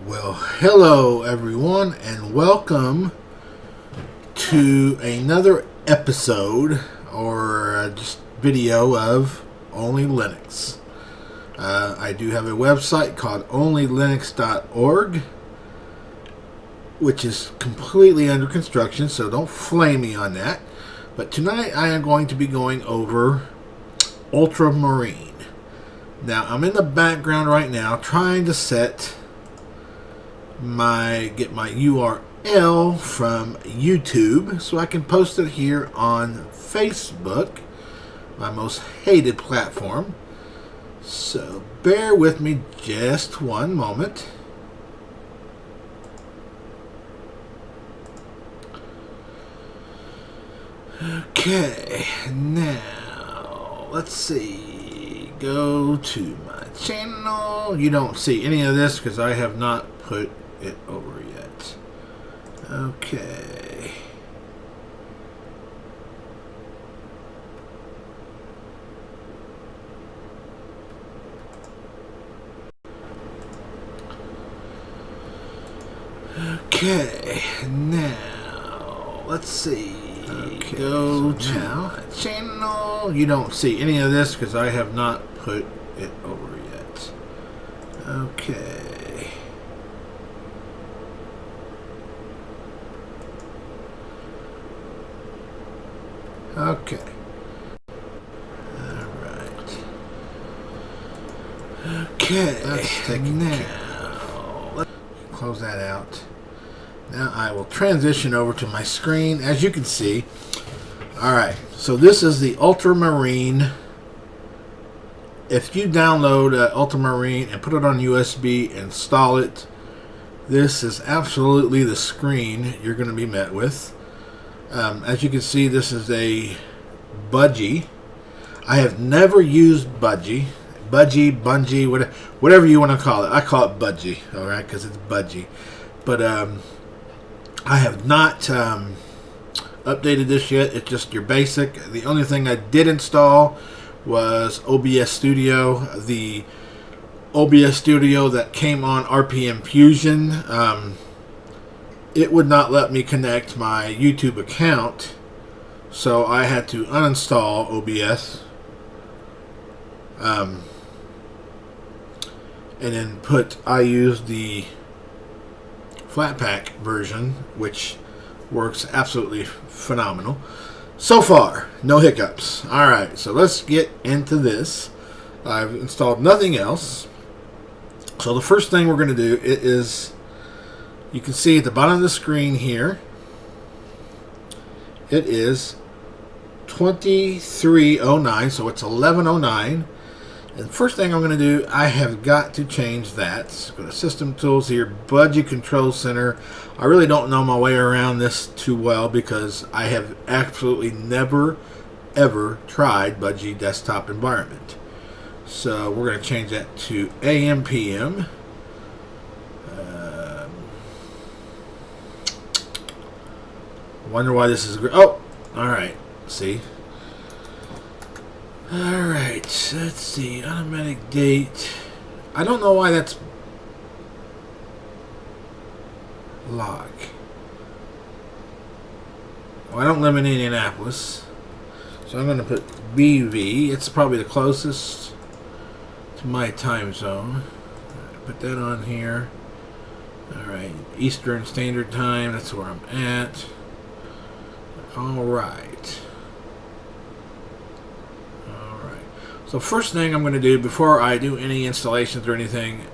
Well, hello everyone, and welcome to another episode or just video of Only Linux. I do have a website called onlylinux.org, which is completely under construction, so don't flame me on that. But tonight I am going to be going over Ultramarine. Now, I'm in the background right now trying to get my URL from YouTube so I can post it here on Facebook, my most hated platform. So bear with me just one moment. Okay, now let's see. Go to my channel. You don't see any of this because I have not put it over yet. Okay. Okay, now let's see. Okay, go to my channel. You don't see any of this because I have not put it over yet. Okay. Okay. Alright. Okay. Let's take it now. Let's close that out. Now I will transition over to my screen. As you can see, alright, so this is the Ultramarine. If you download Ultramarine and put it on USB, install it, this is absolutely the screen you're going to be met with. As you can see, this is a Budgie. I have never used Budgie, whatever you want to call it. I call it Budgie, alright, because it's Budgie. But I have not updated this yet. It's just your basic. The only thing I did install was OBS Studio, the OBS Studio that came on RPM Fusion. It would not let me connect my YouTube account, so I had to uninstall OBS and then I used the Flatpak version, which works absolutely phenomenal. So far, no hiccups. Alright, so let's get into this. I've installed nothing else. So the first thing we're going to do is, you can see at the bottom of the screen here, it is 2309, so it's 1109. And the first thing I'm going to do, I have got to change that. Go to System Tools here, Budgie Control Center. I really don't know my way around this too well because I have absolutely never, ever tried Budgie Desktop Environment. So we're going to change that to AM/PM. Wonder why this is great. Oh, all right. See. Alright, let's see, automatic date. I don't know why that's log. Well, I don't live in Indianapolis, so I'm going to put BV. It's probably the closest to my time zone. Put that on here. Alright, Eastern Standard Time, that's where I'm at. Alright. So first thing I'm going to do before I do any installations or anything,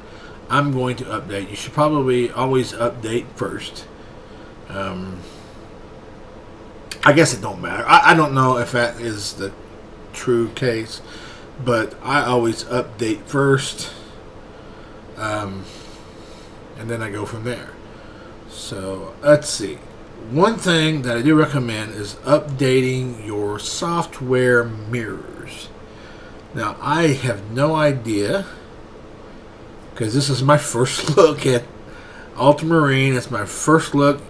I'm going to update. You should probably always update first. I guess it don't matter. I don't know if that is the true case, but I always update first, and then I go from there. So let's see. One thing that I do recommend is updating your software mirrors. Now, I have no idea, because this is my first look at Ultramarine. It's my first look,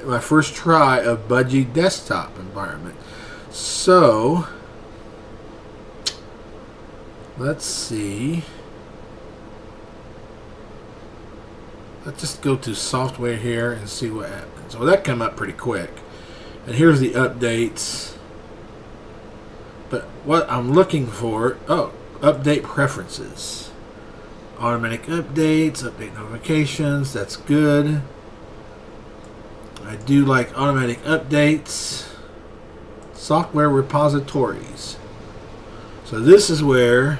my first try of Budgie Desktop Environment. So, let's see. Let's just go to software here and see what happens. Well, that came up pretty quick. And here's the updates. But what I'm looking for, oh, update preferences. Automatic updates, update notifications, that's good. I do like automatic updates. Software repositories. So this is where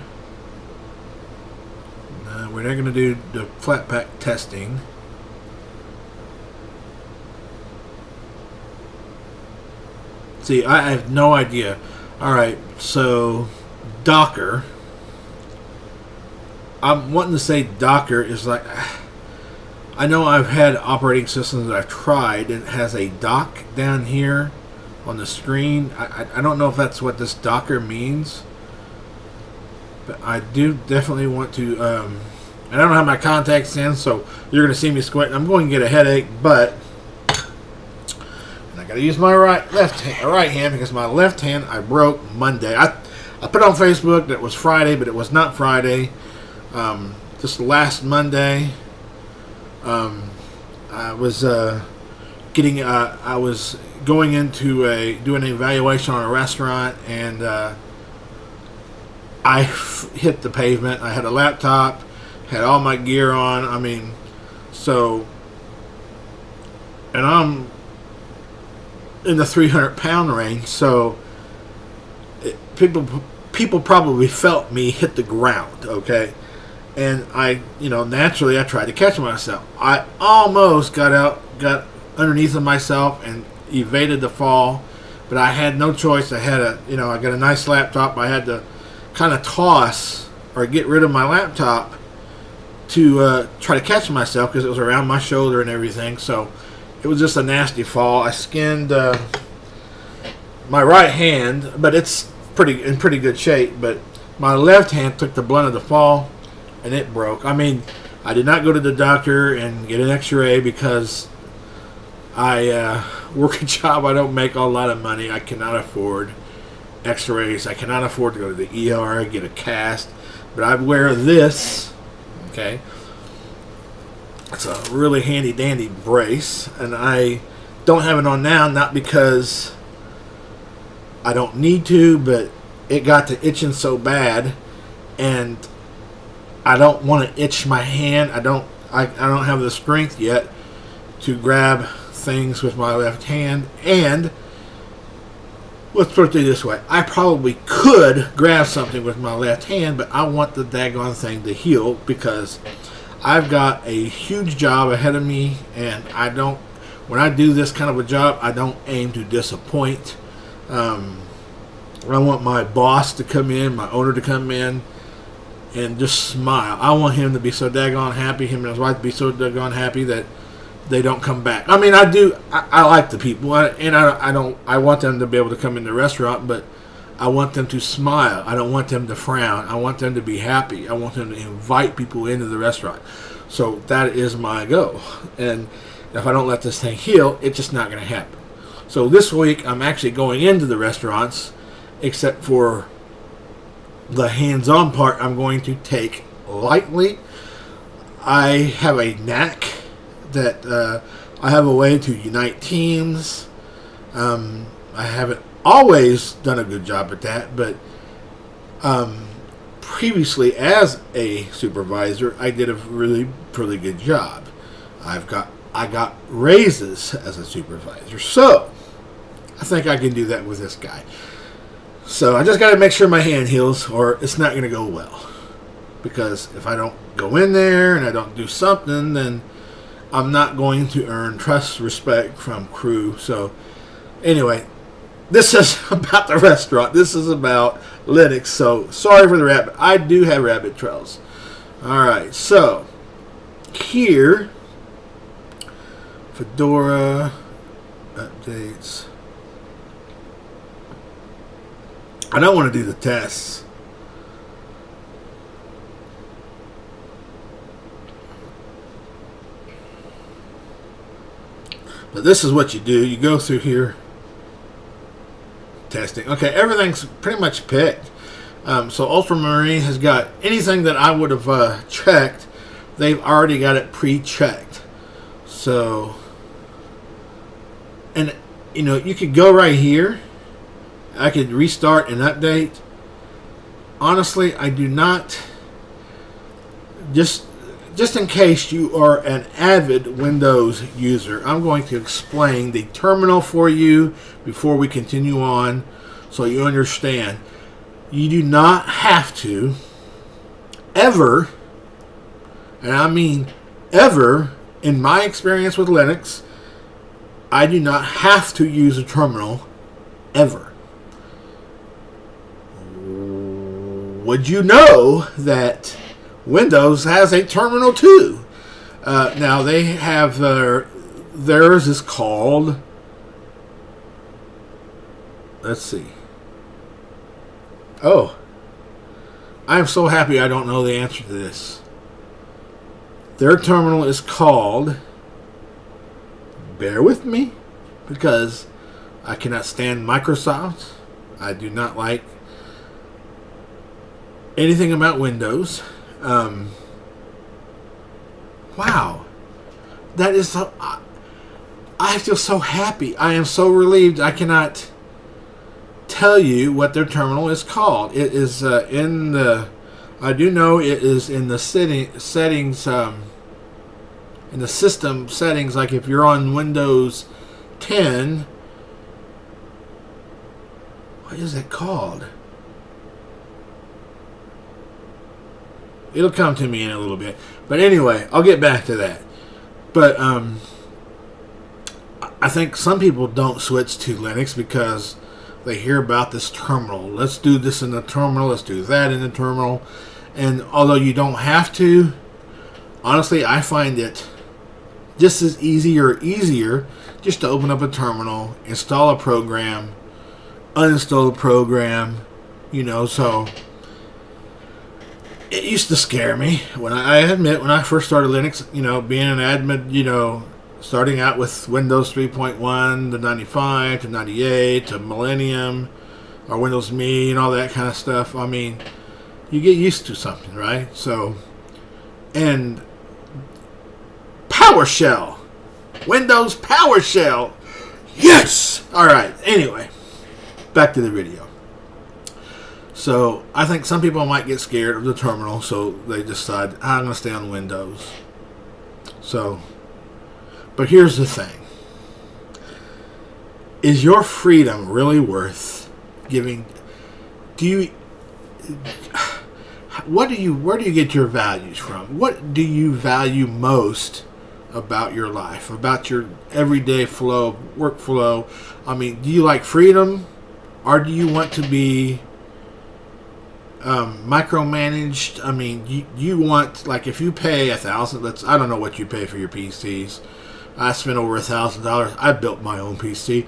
we're not going to do the Flatpak testing. See, I have no idea. Alright, so Docker. I'm wanting to say Docker is like, I know I've had operating systems that I've tried and it has a dock down here on the screen. I don't know if that's what this Docker means, but I do definitely want to, and I don't have my contacts in, so you're going to see me squinting. I'm going to get a headache, but I got to use my right hand because my left hand I broke Monday. I put on Facebook that it was Friday, but it was not Friday. Just last Monday, I was I was going into doing an evaluation on a restaurant, and I hit the pavement. I had a laptop, had all my gear on. I mean, so, and I'm in the 300-pound range, so people probably felt me hit the ground, okay? And naturally I tried to catch myself. I almost got underneath of myself and evaded the fall, but I had no choice. I had I got a nice laptop. I had to kind of toss or get rid of my laptop to try to catch myself because it was around my shoulder and everything. So it was just a nasty fall. I skinned my right hand, but it's in pretty good shape. But my left hand took the blunt of the fall, and it broke. I mean, I did not go to the doctor and get an x-ray because I work a job. I don't make a lot of money. I cannot afford x-rays. I cannot afford to go to the ER, get a cast. But I wear this, okay? It's a really handy dandy brace, and I don't have it on now, not because I don't need to, but it got to itching so bad, and I don't want to itch my hand. I don't have the strength yet to grab things with my left hand. And let's put it this way: I probably could grab something with my left hand, but I want the daggone thing to heal because I've got a huge job ahead of me, and when I do this kind of a job, I don't aim to disappoint. I want my boss to come in, my owner to come in, and just smile. I want him to be so daggone happy, him and his wife to be so daggone happy that they don't come back. I mean, I do. I like the people, and I want them to be able to come in the restaurant, but I want them to smile. I don't want them to frown. I want them to be happy. I want them to invite people into the restaurant. So that is my goal. And if I don't let this thing heal, it's just not going to happen. So this week, I'm actually going into the restaurants, except for the hands-on part I'm going to take lightly. I have a knack that I have a way to unite teams. I haven't always done a good job at that, but previously as a supervisor, I did a really good job. I got raises as a supervisor, so I think I can do that with this guy. So I just got to make sure my hand heals, or it's not going to go well. Because if I don't go in there and I don't do something, then I'm not going to earn trust, respect from crew. So anyway, this is about the restaurant. This is about Linux. So sorry for the rabbit. I do have rabbit trails. Alright, so here, Fedora updates. I don't want to do the tests. But this is what you do. You go through here. Testing. Okay, everything's pretty much picked. So Ultramarine has got anything that I would have checked they've already got it pre-checked. So, and you know, you could go right here. I could restart and update. Honestly, I do not. Just in case you are an avid Windows user, I'm going to explain the terminal for you before we continue on, so you understand. You do not have to ever, and I mean ever, in my experience with Linux, I do not have to use a terminal ever. Would you know that Windows has a terminal too? Now they have theirs is called, let's see. Oh, I'm so happy I don't know the answer to this. Their terminal is called, bear with me, because I cannot stand Microsoft. I do not like anything about Windows. Wow, that is so. I feel so happy. I am so relieved. I cannot tell you what their terminal is called. It is in the. I do know it is in the settings. In the system settings, like if you're on Windows 10. What is it called? It'll come to me in a little bit. But anyway, I'll get back to that. But I think some people don't switch to Linux because they hear about this terminal. Let's do this in the terminal. Let's do that in the terminal. And although you don't have to, honestly, I find it just as easier just to open up a terminal, install a program, uninstall a program, you know. So it used to scare me when I admit when I first started Linux, you know, being an admin, you know, starting out with Windows 3.1 to 95 to 98 to Millennium or Windows Me and all that kind of stuff. I mean, you get used to something, right? So, and PowerShell, Windows PowerShell, yes. All right. Anyway, back to the video. So I think some people might get scared of the terminal, so they decide I'm going to stay on Windows. So, but here's the thing: is your freedom really worth giving? Where do you get your values from? What do you value most about your life, about your everyday flow, workflow? I mean, do you like freedom, or do you want to be micromanaged? I mean, you want, like, if you pay $1,000, I don't know what you pay for your PCs. I spent over $1,000. I built my own PC,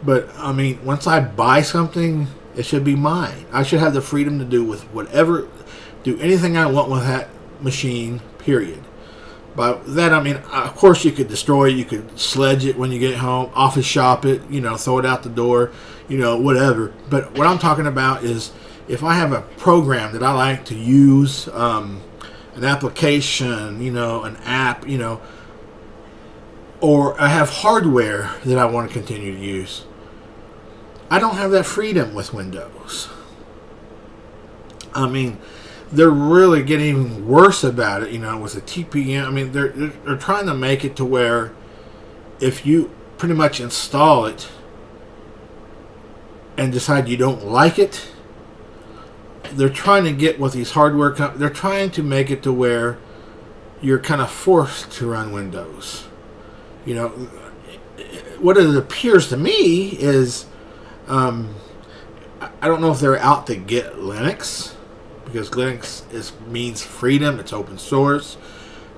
but I mean, once I buy something, it should be mine. I should have the freedom to do anything I want with that machine, period. By that, I mean, of course, you could destroy it, you could sledge it when you get home, office shop it, you know, throw it out the door, you know, whatever. But what I'm talking about is if I have a program that I like to use, an application, you know, an app, you know, or I have hardware that I want to continue to use, I don't have that freedom with Windows. I mean, they're really getting even worse about it, you know, with the TPM. I mean, they're trying to make it to where if you pretty much install it and decide you don't like it, they're trying to get with these hardware companies, they're trying to make it to where you're kind of forced to run Windows. You know, what it appears to me is, I don't know if they're out to get Linux, because Linux means freedom, it's open source,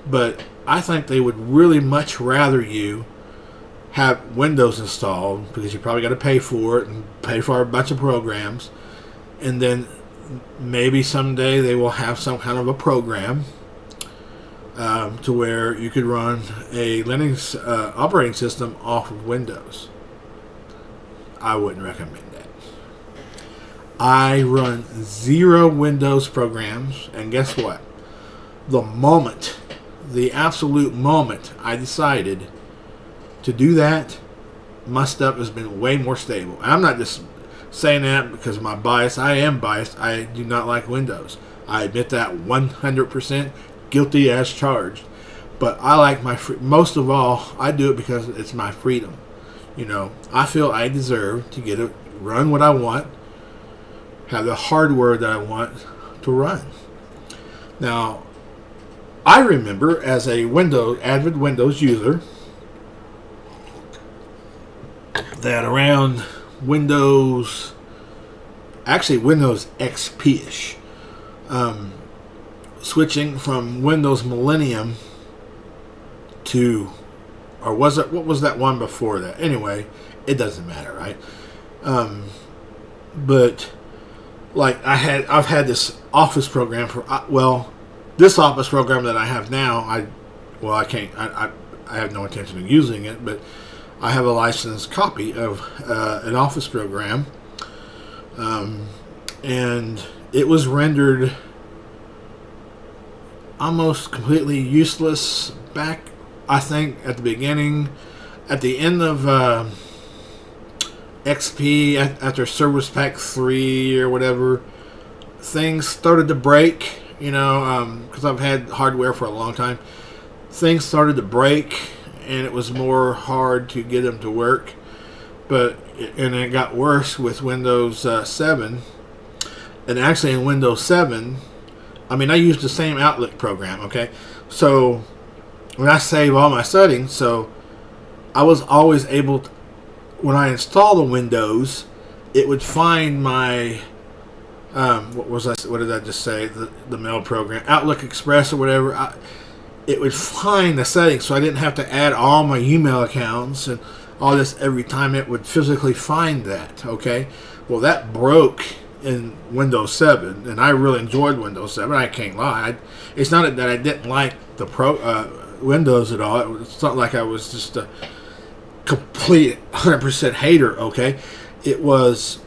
but I think they would really much rather you have Windows installed, because you probably got to pay for it and pay for a bunch of programs, and then maybe someday they will have some kind of a program to where you could run a Linux operating system off of Windows. I wouldn't recommend that. I run 0 Windows programs, and guess what? The moment the absolute moment I decided to do that, my stuff has been way more stable. I'm not just saying that because of my bias. I am biased. I do not like Windows. I admit that 100%, guilty as charged. But I like my most of all, I do it because it's my freedom. You know, I feel I deserve to get it, run what I want, have the hardware that I want to run. Now, I remember as a avid Windows user that around Windows XP-ish, switching from Windows Millennium to, or was it, what was that one before that? Anyway, it doesn't matter, right? But like I've had this Office program for, this Office program that I have now, I have no intention of using it, but I have a licensed copy of an Office program, and it was rendered almost completely useless back, I think, at the beginning, at the end of XP, after Service Pack 3 or whatever. Things started to break, you know, because I've had hardware for a long time. Things started to break, and it was more hard to get them to work. And it got worse with Windows 7. And actually in Windows 7, I mean, I used the same Outlook program, okay? So when I save all my settings, so I was always able to, when I install the Windows, it would find my, what did I just say? The mail program, Outlook Express or whatever. It would find the settings, so I didn't have to add all my email accounts and all this every time. It would physically find that, okay? Well, that broke in Windows 7, and I really enjoyed Windows 7. I can't lie. It's not that I didn't like the Windows at all. It's not like I was just a complete 100% hater, okay? It was,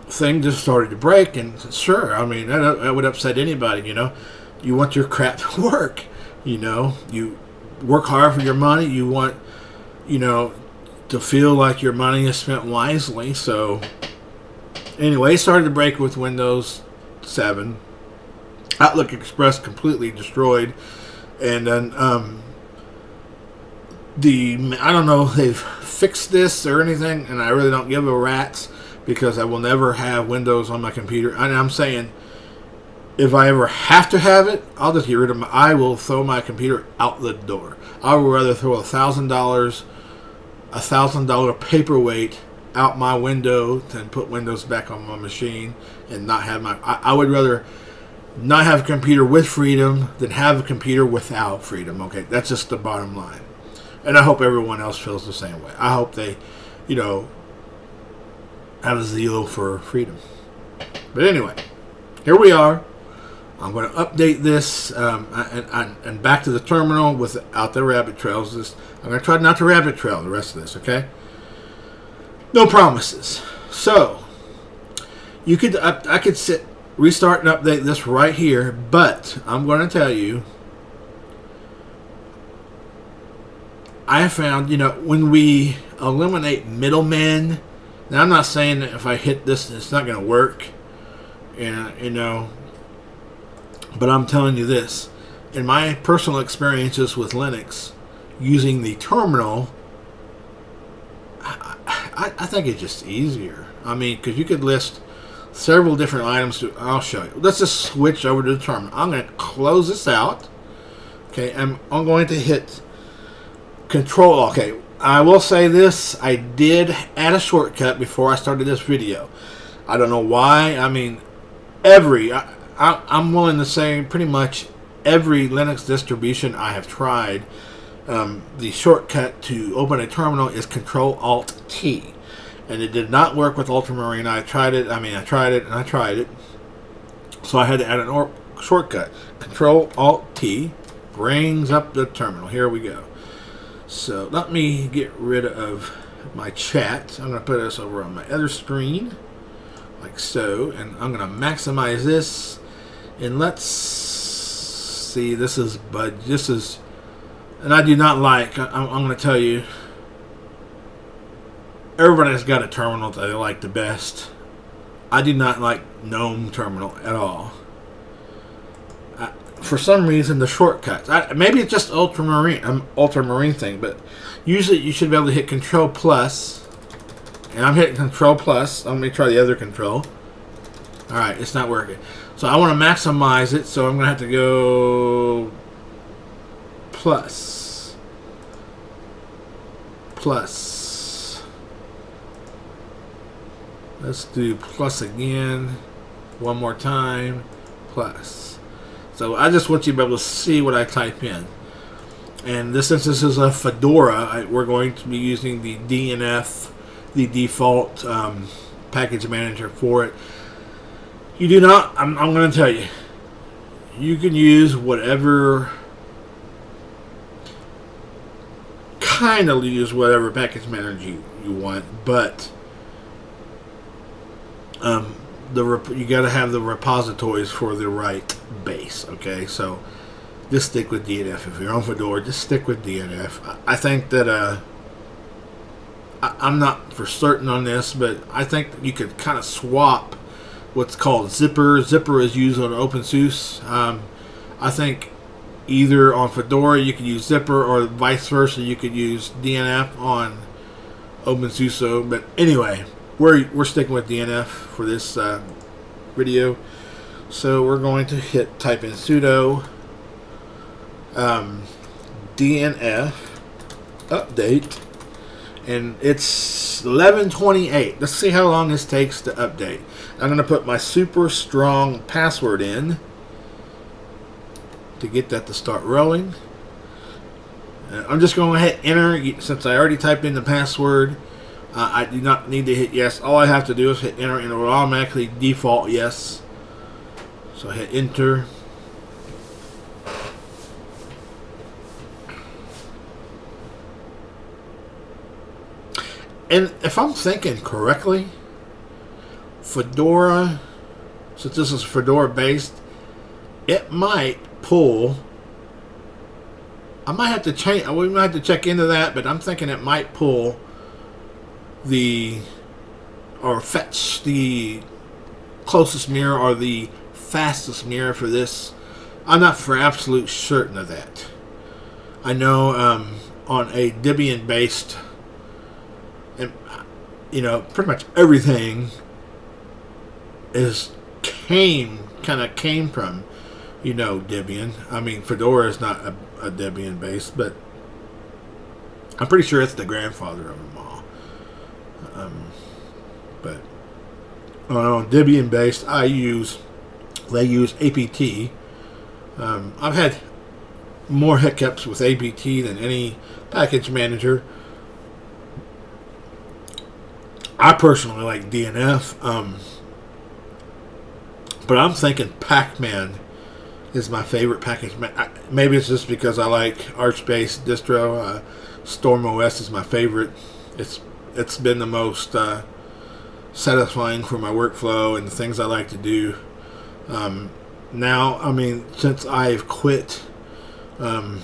things just started to break, and sure, I mean, that would upset anybody, you know? You want your crap to work, you know? You work hard for your money. You want, you know, to feel like your money is spent wisely. So anyway, it started to break with Windows 7. Outlook Express completely destroyed. And then I don't know if they've fixed this or anything, and I really don't give a rat's, because I will never have Windows on my computer. And I'm saying, if I ever have to have it, I'll just get rid of I will throw my computer out the door. I would rather throw $1,000 paperweight out my window than put Windows back on my machine and not have I would rather not have a computer with freedom than have a computer without freedom. Okay, that's just the bottom line. And I hope everyone else feels the same way. I hope they, you know, have a zeal for freedom. But anyway, here we are. I'm going to update this and back to the terminal without the rabbit trails. I'm going to try not to rabbit trail the rest of this, okay? No promises. So, I could restart and update this right here, but I'm going to tell you, I have found, you know, when we eliminate middlemen, now I'm not saying that if I hit this, it's not going to work, and you know, but I'm telling you this, in my personal experiences with Linux, using the terminal, I think it's just easier. I mean, because you could list several different items. I'll show you. Let's just switch over to the terminal. I'm going to close this out. Okay, I'm going to hit Control. Okay, I will say this. I did add a shortcut before I started this video. I don't know why. I mean, I'm willing to say pretty much every Linux distribution I have tried, the shortcut to open a terminal is Control-Alt-T. And it did not work with Ultramarine. I tried it. So I had to add a shortcut. Control-Alt-T brings up the terminal. Here we go. So let me get rid of my chat. I'm going to put this over on my other screen, like so. And I'm going to maximize this. And let's see, this is Bud. This is, and I do not like. I'm going to tell you. Everybody's got a terminal that they like the best. I do not like GNOME terminal at all. For some reason, the shortcuts. Maybe it's just Ultramarine thing, but usually you should be able to hit Control Plus. And I'm hitting Control Plus. Let me try the other control. Alright, it's not working. So I want to maximize it, so I'm going to have to go Plus. Plus. Let's do Plus again. One more time. Plus. So I just want you to be able to see what I type in. And this instance is a Fedora. We're going to be using the DNF, the default package manager for it. You do not, I'm going to tell you, you can use whatever, kind of use whatever package manager you want, but you got to have the repositories for the right base. Okay, so just stick with DNF. If you're on Fedora, just stick with DNF. I think that I'm not for certain on this, but I think that you could kind of swap what's called Zipper. Zipper is used on OpenSUSE. I think either on Fedora you could use Zipper, or vice versa, you could use DNF on OpenSUSE. But anyway, we're sticking with DNF for this video. So we're going to type in sudo DNF update, and it's 11:28. Let's see how long this takes to update. I'm going to put my super strong password in to get that to start rolling. I'm just going to hit enter since I already typed in the password. I do not need to hit yes. All I have to do is hit enter, and it will automatically default yes. So I hit enter. And if I'm thinking correctly, Fedora, since this is Fedora based, it might pull. I might have to change. We might have to check into that, but I'm thinking it might pull or fetch the closest mirror or the fastest mirror for this. I'm not for absolute certain of that. I know on a Debian based, and pretty much everything came from Debian. I mean, Fedora is not a Debian base, but I'm pretty sure it's the grandfather of them all. But on Debian based, they use APT. I've had more hiccups with APT than any package manager. I personally like DNF, but I'm thinking Pac-Man is my favorite package. Maybe it's just because I like Arch-based distro. StormOS is my favorite. It's been the most satisfying for my workflow and the things I like to do. Now, I mean, since I've quit, I'm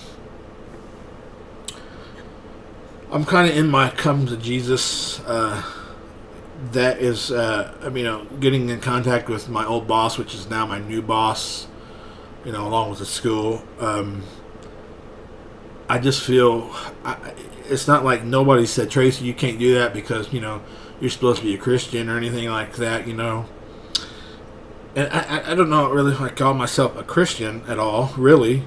kind of in my come to Jesus. That is, getting in contact with my old boss, which is now my new boss, along with the school. I just feel, it's not like nobody said, Tracy, you can't do that because, you're supposed to be a Christian or anything like that, And I don't know really if I call myself a Christian at all, really.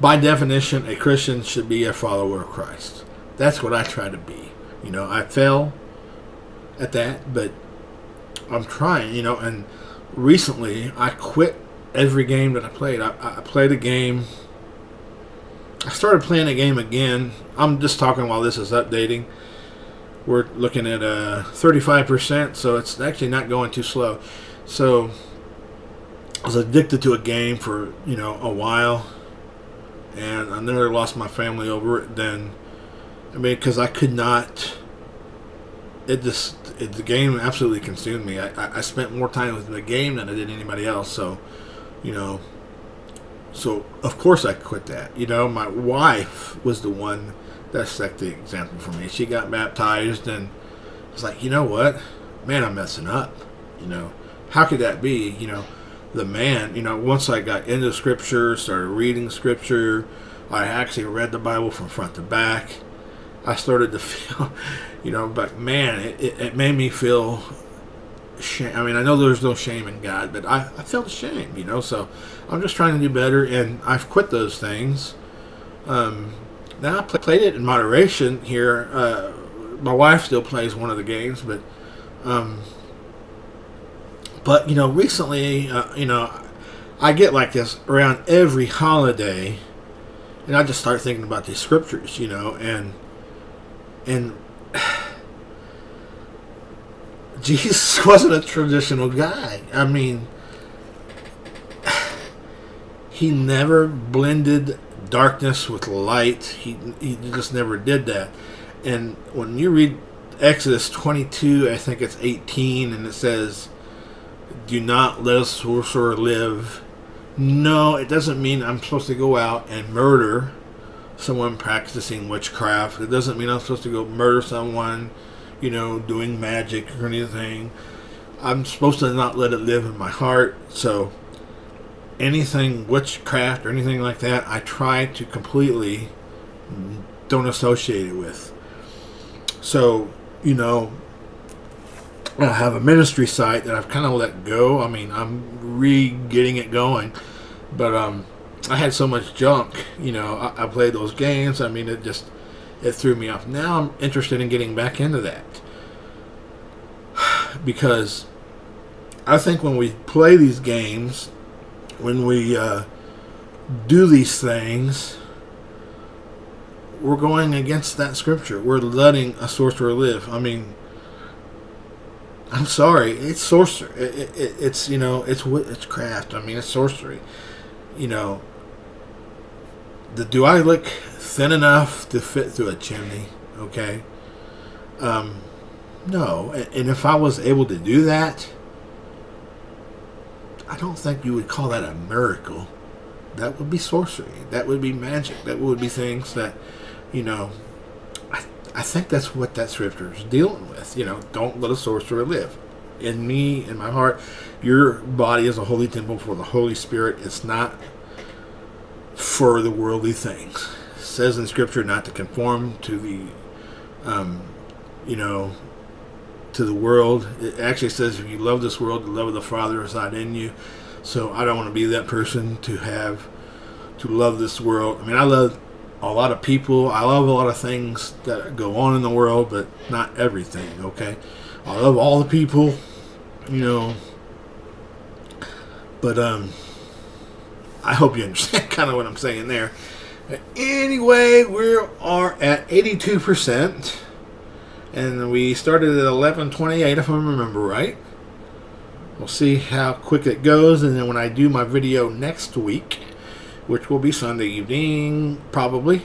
By definition, a Christian should be a follower of Christ. That's what I try to be. I fail at that, but I'm trying, and recently I quit every game that I played. I played a game. I started playing a game again. I'm just talking while this is updating. We're looking at 35%, so it's actually not going too slow. So I was addicted to a game for, a while, and I never lost my family over it then. I mean, because I could not the game absolutely consumed me. I spent more time with the game than I did anybody else. So, you know, so of course I quit that. You know, my wife was the one that set the example for me. She got baptized, and it's like, you know what, man, I'm messing up. You know, how could that be? You know, the man. You know, once I got into Scripture, started reading Scripture, I actually read the Bible from front to back. I started to feel, you know, but man, it made me feel shame. I mean, I know there's no shame in God, but I felt ashamed, you know, so I'm just trying to do better, and I've quit those things. Now I played it in moderation here. My wife still plays one of the games, but you know, recently, you know, I get like this around every holiday, and I just start thinking about these scriptures, you know, and Jesus wasn't a traditional guy. I mean, he never blended darkness with light. He just never did that. And when you read Exodus 22, I think it's 18, and it says, "Do not let a sorcerer live." No, it doesn't mean I'm supposed to go out and murder someone practicing witchcraft. It doesn't mean I'm supposed to go murder someone, you know, doing magic or anything. I'm supposed to not let it live in my heart. So anything witchcraft or anything like that, I try to completely don't associate it with. So, you know, I have a ministry site that I've kind of let go. I mean, I'm getting it going, but I had so much junk, you know. I played those games. I mean, it threw me off. Now I'm interested in getting back into that, because I think when we play these games, when we do these things, we're going against that scripture. We're letting a sorcerer live. I mean, I'm sorry, it's sorcery. It's, you know, it's craft. I mean, it's sorcery. You know, do I look thin enough to fit through a chimney? Okay. No. And if I was able to do that, I don't think you would call that a miracle. That would be sorcery. That would be magic. That would be things that, you know, I think that's what that scripture is dealing with. You know, don't let a sorcerer live. In me, in my heart, your body is a holy temple for the Holy Spirit. It's not for the worldly things. It says in Scripture not to conform to the, you know, to the world. It actually says if you love this world, the love of the Father is not in you. So I don't want to be that person to love this world. I mean, I love a lot of people. I love a lot of things that go on in the world, but not everything, okay? I love all the people, you know. But I hope you understand kind of what I'm saying there. Anyway, we are at 82%. And we started at 11:28, if I remember right. We'll see how quick it goes. And then when I do my video next week, which will be Sunday evening, probably,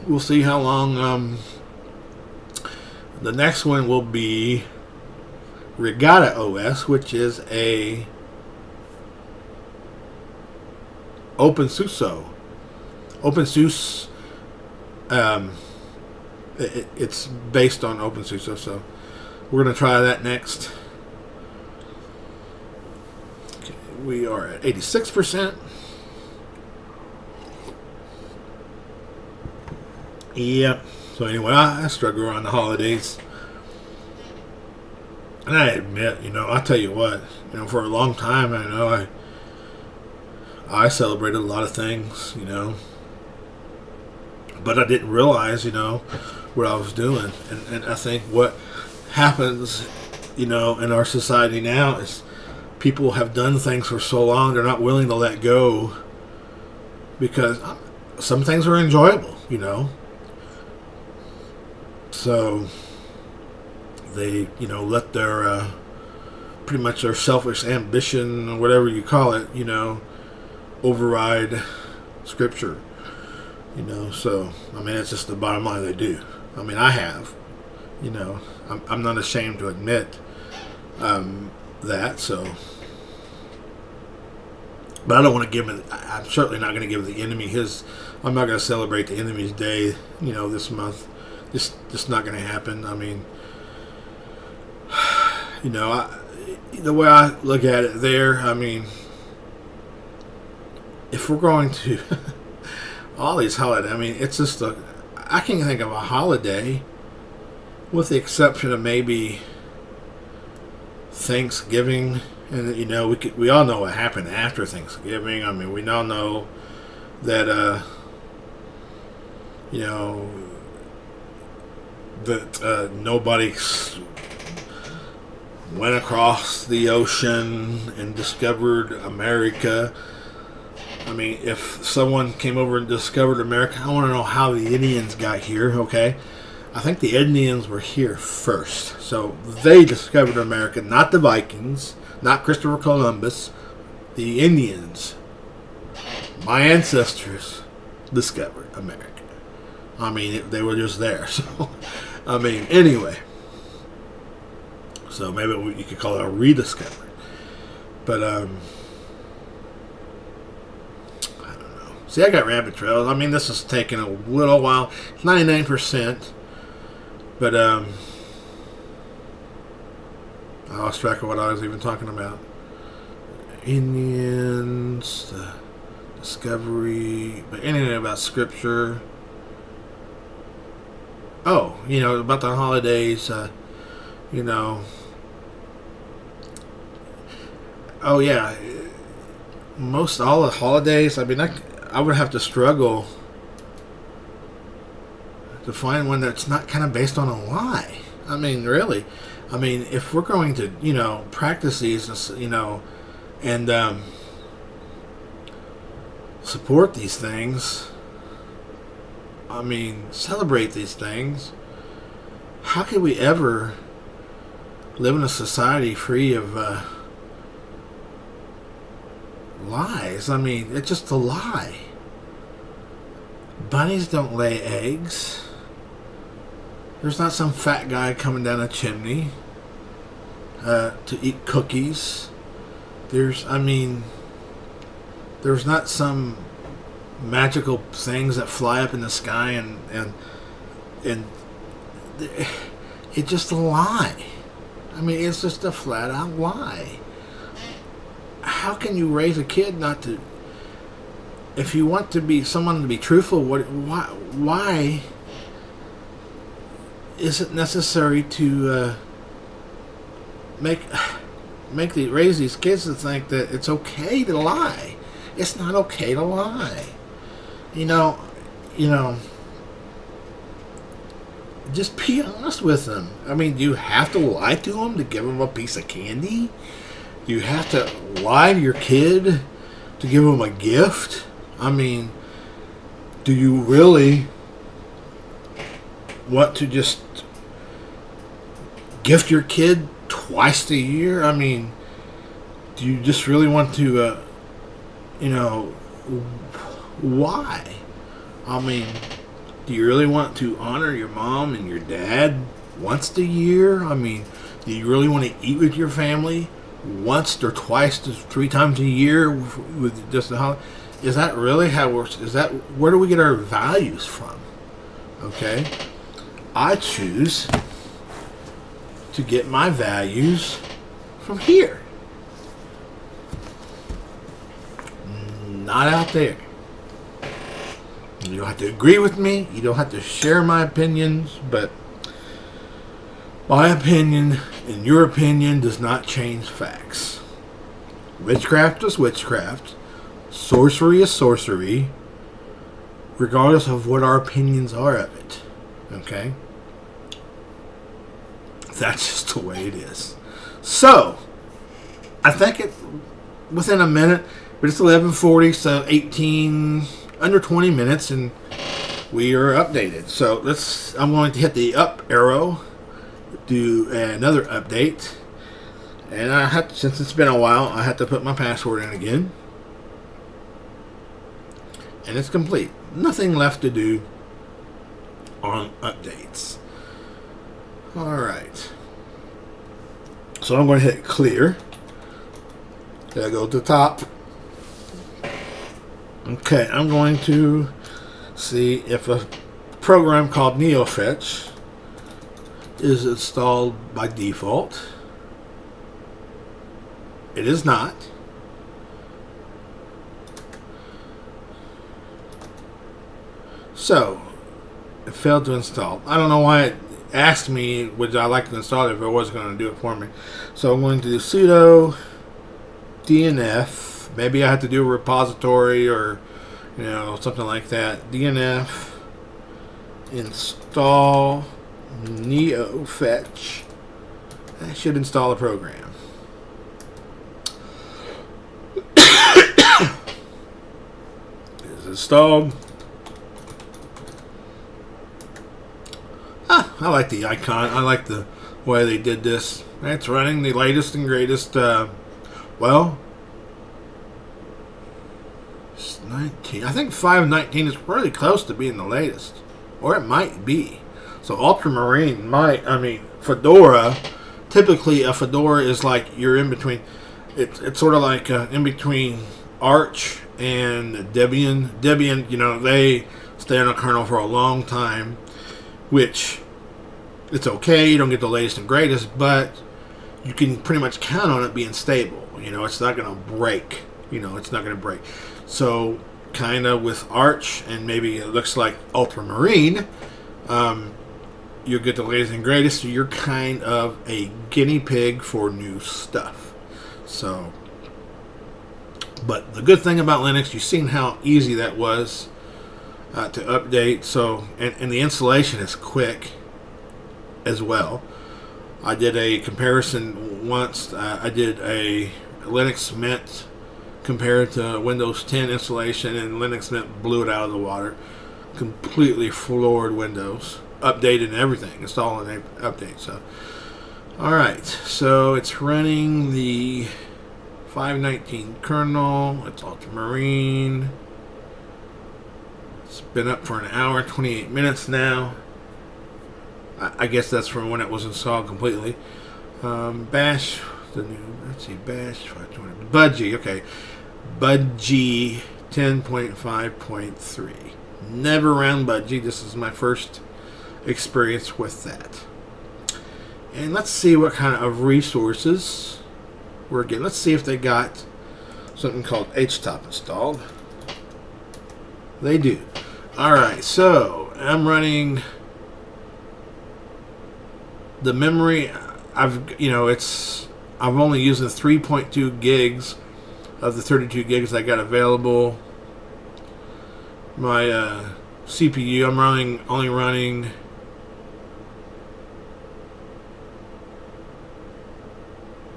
we'll see how long. The next one will be Regatta OS, which is a OpenSUSE. It's based on OpenSUSE, so we're going to try that next. Okay, we are at 86%. Yep. So anyway, I struggle around the holidays. And I admit, you know, I'll tell you what, you know, for a long time, I know I celebrated a lot of things, you know. But I didn't realize, you know, what I was doing. And I think what happens, you know, in our society now is people have done things for so long, they're not willing to let go because some things are enjoyable, you know. So they, you know, let their pretty much their selfish ambition or whatever you call it, you know, override Scripture, you know. So I mean, it's just the bottom line. They do. I mean, I have, you know, I'm not ashamed to admit that. So, but I don't want to give it. I'm certainly not going to give the enemy his. I'm not going to celebrate the enemy's day. This month. Just not going to happen. I mean, the way I look at it, there. I mean, if we're going to all these holidays, I mean, it's just I can't think of a holiday, with the exception of maybe Thanksgiving, and we all know what happened after Thanksgiving. I mean, we all know that nobody went across the ocean and discovered America. I mean, if someone came over and discovered America, I want to know how the Indians got here, okay? I think the Indians were here first. So they discovered America, not the Vikings, not Christopher Columbus. The Indians, my ancestors, discovered America. I mean, they were just there. So, I mean, anyway. So maybe you could call it a rediscovery. But, I don't know. See, I got rabbit trails. I mean, this is taking a little while. 99%. But, I lost track of what I was even talking about. Indians, the discovery, but anything about scripture. Oh, about the holidays, oh yeah, most all the holidays, I mean, I would have to struggle to find one that's not kind of based on a lie. I mean, really. I mean, if we're going to, practice these, and support these things, I mean, celebrate these things, how could we ever live in a society free of lies? I mean, it's just a lie. Bunnies don't lay eggs. There's not some fat guy coming down a chimney to eat cookies. There's not some magical things that fly up in the sky and it's just a lie. I mean, it's just a flat out lie. How can you raise a kid not to? If you want to be someone to be truthful, why is it necessary to raise these kids to think that it's okay to lie? It's not okay to lie. Just be honest with them. I mean, do you have to lie to them to give them a piece of candy? Do you have to lie to your kid to give them a gift? I mean, do you really want to just gift your kid twice a year? I mean, do you just really want to, why? I mean, do you really want to honor your mom and your dad once a year? I mean, do you really want to eat with your family once or twice to 3 times a year with just a holiday? Is that really how where do we get our values from? Okay? I choose to get my values from here. Not out there. You don't have to agree with me. You don't have to share my opinions, but my opinion and your opinion does not change facts. Witchcraft is witchcraft. Sorcery is sorcery, regardless of what our opinions are of it. Okay? That's just the way it is. So, I think within a minute, but it's 11:40, so under 20 minutes, and we are updated. So I'm going to hit the up arrow, do another update, and since it's been a while, I have to put my password in again. And it's complete. Nothing left to do on updates. Alright. So I'm going to hit clear. Then I go to the top. Okay, I'm going to see if a program called NeoFetch is installed by default. It is not. So, it failed to install. I don't know why it asked me would I like to install it if it wasn't going to do it for me. So I'm going to do sudo DNF. Maybe I have to do a repository or something like that. DNF install NeoFetch. That should install a program. It's installed. I like the icon. I like the way they did this. It's running the latest and greatest. Well, it's 19. I think 5.19 is really close to being the latest, or it might be. So Ultramarine might. I mean, Fedora. Typically, a Fedora is like you're in between. It's sort of like in between Arch and Debian. Debian, they stay on a kernel for a long time, which it's okay. You don't get the latest and greatest, but you can pretty much count on it being stable. It's not going to break. It's not going to break. So, kind of with Arch, and maybe it looks like Ultramarine, you'll get the latest and greatest. So you're kind of a guinea pig for new stuff. So, but the good thing about Linux, you've seen how easy that was to update. So, and the installation is quick as well. I did a comparison once. I did a Linux Mint compared to Windows 10 installation, and Linux Mint blew it out of the water. Completely floored Windows. Updated and everything. Install and update. So, alright. So, it's running the 5.19 kernel. It's Ultramarine. It's been up for an hour, 28 minutes now. I guess that's from when it was installed completely. Bash, let's see, Bash 520. Budgie, okay. Budgie 10.5.3. Never ran Budgie. This is my first experience with that. And let's see what kind of resources we're getting. Let's see if they got something called HTOP installed. They do. Alright, so I'm running the memory. I've only using 3.2 gigs of the 32 gigs I got available. My CPU, I'm only running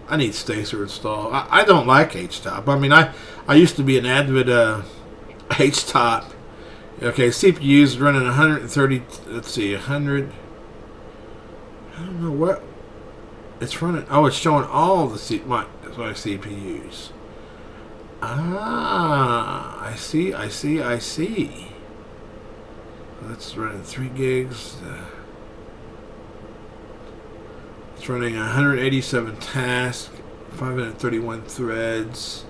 I need Stacer installed. I don't like HTOP. I mean, I used to be an advocate HTOP. Okay, CPU is running 130. Let's see, 100. I don't know what it's running. Oh, it's showing all the my CPUs. Ah, I see. That's running 3 gigs. It's running 187 tasks, 531 threads.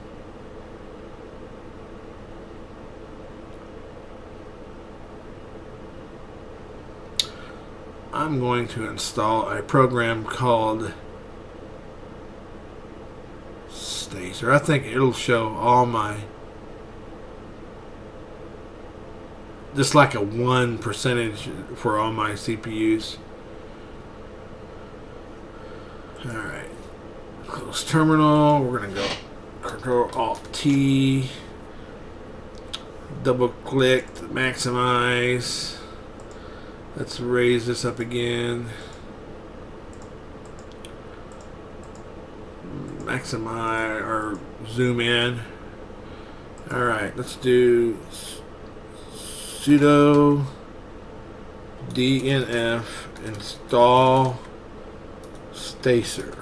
I'm going to install a program called Stacer. I think it'll show all my, just like a 1% for all my CPUs. Alright. Close terminal. We're going to go Control-Alt-T. Double click to maximize. Let's raise this up again. Maximize or zoom in. Alright, let's do sudo DNF install Stacer.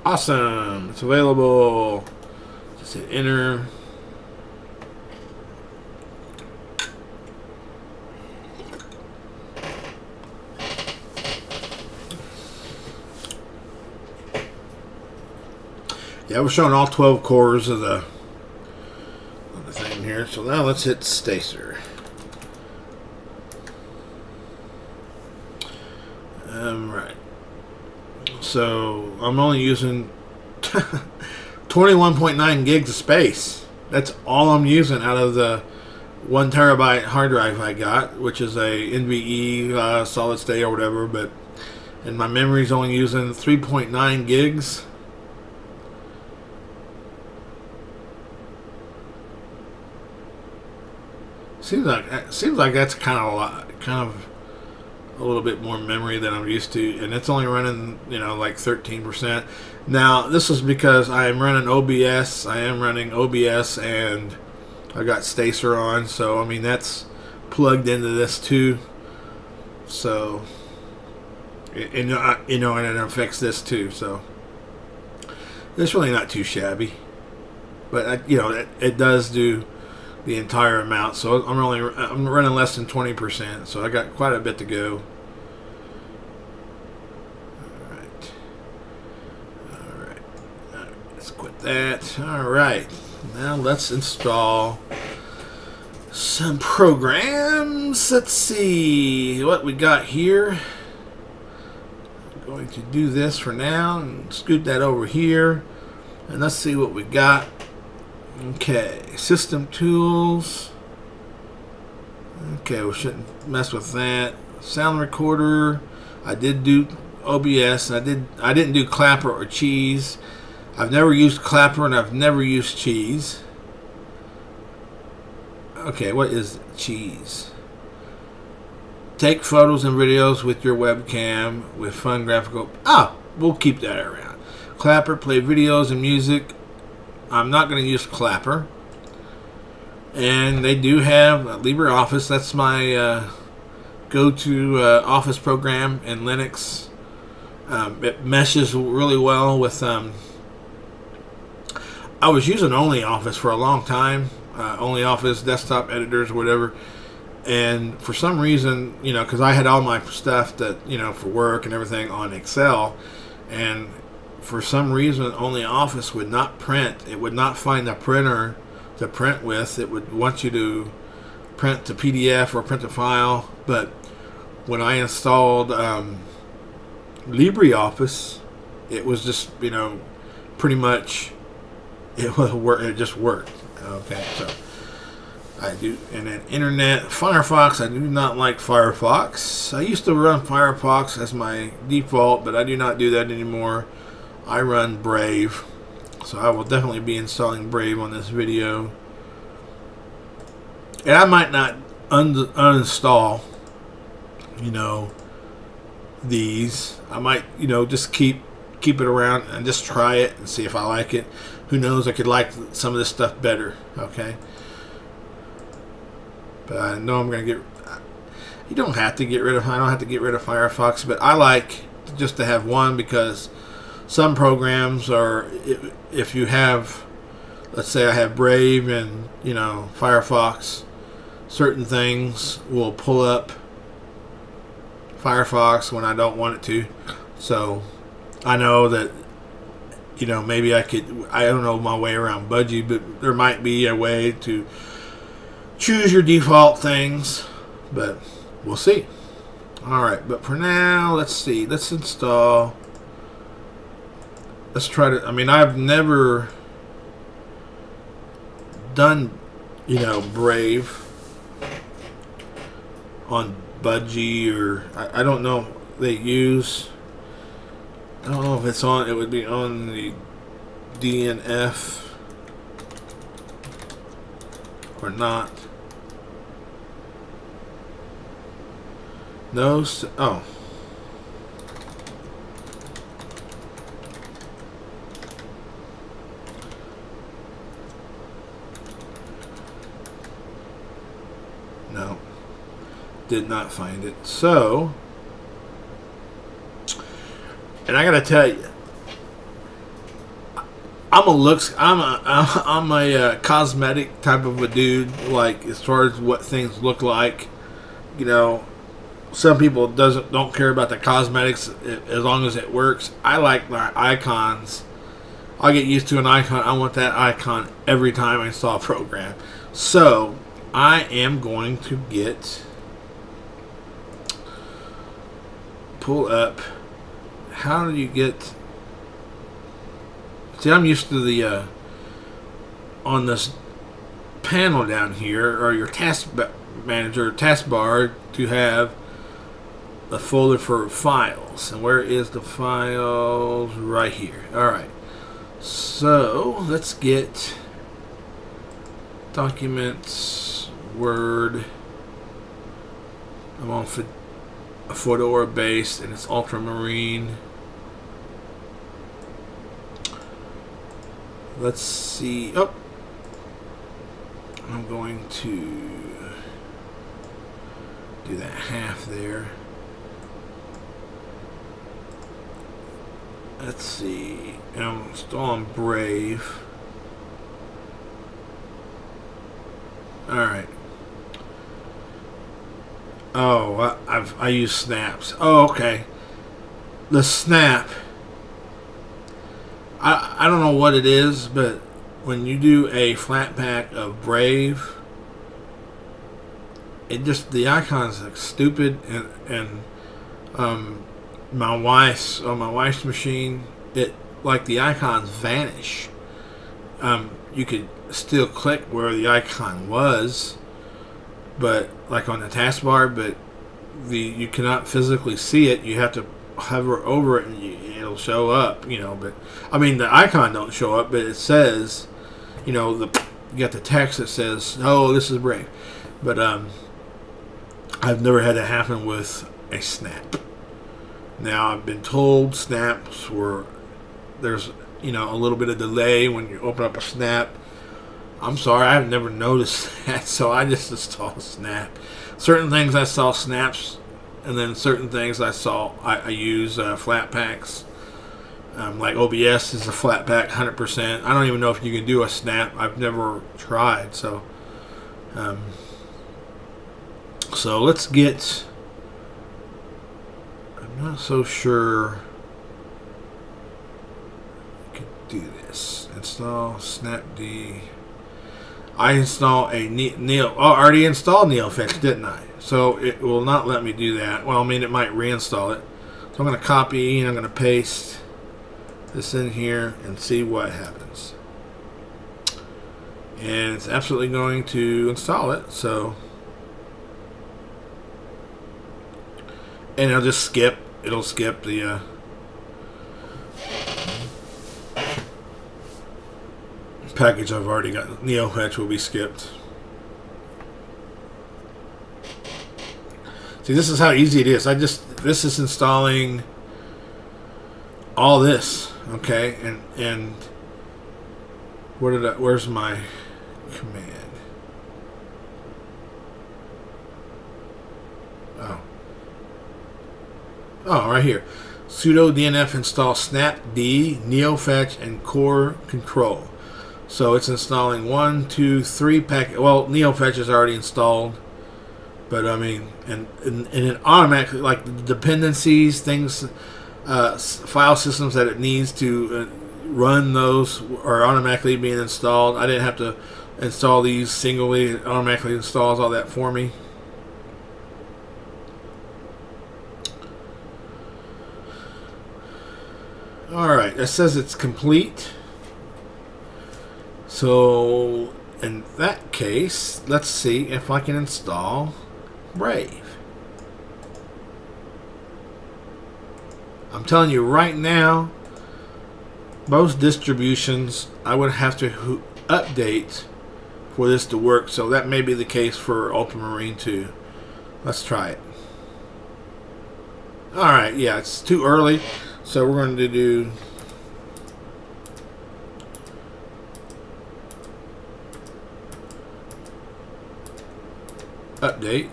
Awesome! It's available. Just hit enter. Yeah, we're showing all 12 cores of the thing here. So now let's hit Stacer. Right. So I'm only using 21.9 gigs of space. That's all I'm using out of the 1 terabyte hard drive I got, which is a NVE solid state or whatever. And my memory's only using 3.9 gigs. Seems like that's kind of a little bit more memory than I'm used to, and it's only running, like 13%. Now, this is because I am running OBS. I am running OBS, and I got Stacer on, so I mean that's plugged into this too. So, and it affects this too. So, it's really not too shabby, but it does do the entire amount. So I'm running less than 20%. So I got quite a bit to go. All right. Let's quit that. All right. Now let's install some programs. Let's see what we got here. I'm going to do this for now and scoot that over here, and let's see what we got. Okay, system tools. Okay, we shouldn't mess with that. Sound recorder. I did do OBS. And I didn't do Clapper or Cheese. I've never used Clapper and I've never used Cheese. Okay, what is Cheese? Take photos and videos with your webcam with fun graphical. We'll keep that around. Clapper, play videos and music. I'm not going to use Clapper. And they do have LibreOffice. That's my go-to office program in Linux. It meshes really well with... I was using OnlyOffice for a long time. OnlyOffice, desktop editors, whatever. And for some reason, because I had all my stuff that, for work and everything on Excel. And for some reason, OnlyOffice would not print. It would not find a printer to print with. It would want you to print to PDF or print a file. But when I installed LibreOffice, it was just, pretty much, it just worked. Okay, so I do. And then Internet, Firefox, I do not like Firefox. I used to run Firefox as my default, but I do not do that anymore. I run Brave, so I will definitely be installing Brave on this video. And I might not uninstall, these. I might, just keep it around and just try it and see if I like it. Who knows? I could like some of this stuff better. Okay, but I know I'm gonna get. You don't have to get rid of. I don't have to get rid of Firefox, but I like just to have one because some programs are, if you have, let's say I have Brave and, Firefox, certain things will pull up Firefox when I don't want it to. So I know that, maybe I don't know my way around Budgie, but there might be a way to choose your default things, but we'll see. All right, but for now, let's see. Let's install. Let's try to. I mean, I've never done, Brave on Budgie, or I don't know. They use. I don't know if it's on. It would be on the DNF or not. No. Oh. No, did not find it. So, and I gotta tell you, I'm a cosmetic type of a dude. Like as far as what things look like, some people don't care about the cosmetics as long as it works. I like my icons I get used to an icon. I want that icon every time I install a program. So I am going to pull up. How do you get? See, I'm used to the on this panel down here, or your task manager, taskbar, to have a folder for files. And where is the files? Right here. All right. So let's get documents, Word. I'm on a Fedora base, and it's Ultramarine. Let's see. Oh, I'm going to do that half there. Let's see. And I'm installing Brave. Alright. Oh, I use snaps. Oh, okay. The snap. I don't know what it is, but when you do a flat pack of Brave, it just, the icons look stupid, and my wife's machine, it, like, the icons vanish. You could still click where the icon was, but like on the taskbar, but you cannot physically see it. You have to hover over it, and it'll show up. But I mean, the icon don't show up, but it says, you got the text that says, "Oh, this is Brave." But I've never had that happen with a snap. Now, I've been told snaps there's a little bit of delay when you open up a snap. I'm sorry, I've never noticed that, so I just install Snap. Certain things I saw snaps, and then certain things I use flat packs. Like OBS is a flat pack 100%. I don't even know if you can do a snap. I've never tried, so let's get. I'm not so sure I could do this. Install snapd. I install a Neo. Oh, I already installed NeoFetch, didn't I? So it will not let me do that. Well, I mean, it might reinstall it. So I'm going to copy and I'm going to paste this in here and see what happens. And it's absolutely going to install it. So, and it'll just skip. It'll skip the package I've already got. NeoFetch will be skipped. See, this is how easy it is. This is installing all this, okay? And where's my command? Oh, right here. Sudo dnf install snapd, NeoFetch, and core control. So it's installing 1, 2, 3 packets. Well, NeoFetch is already installed, but I mean, and it automatically, like, the dependencies, things, file systems that it needs to run, those are automatically being installed. I didn't have to install these singly. It automatically installs all that for me. Alright, it says it's complete. So, in that case, let's see if I can install Brave. I'm telling you right now, most distributions, I would have to update for this to work. So that may be the case for Ultramarine too. Let's try it. Alright, yeah, it's too early. So we're going to do update.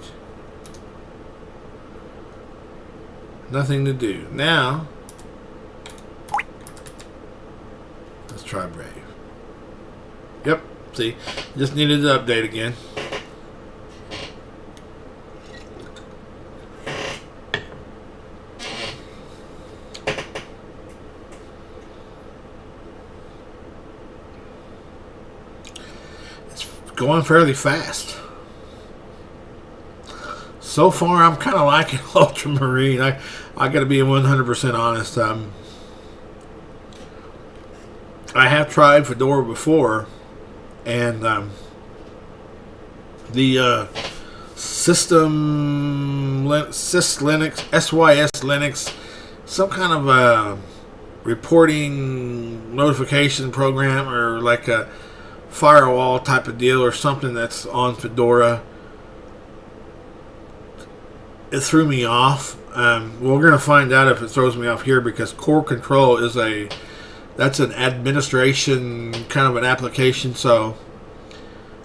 Nothing to do. Now, let's try Brave. Yep, see, just needed to update again. going fairly fast. So far, I'm kind of liking Ultramarine. I got to be 100% honest. I have tried Fedora before, and the SYS Linux, some kind of a reporting notification program, or like a firewall type of deal, or something that's on Fedora. It threw me off. We're going to find out if it throws me off here, because core control is that's an administration kind of an application. So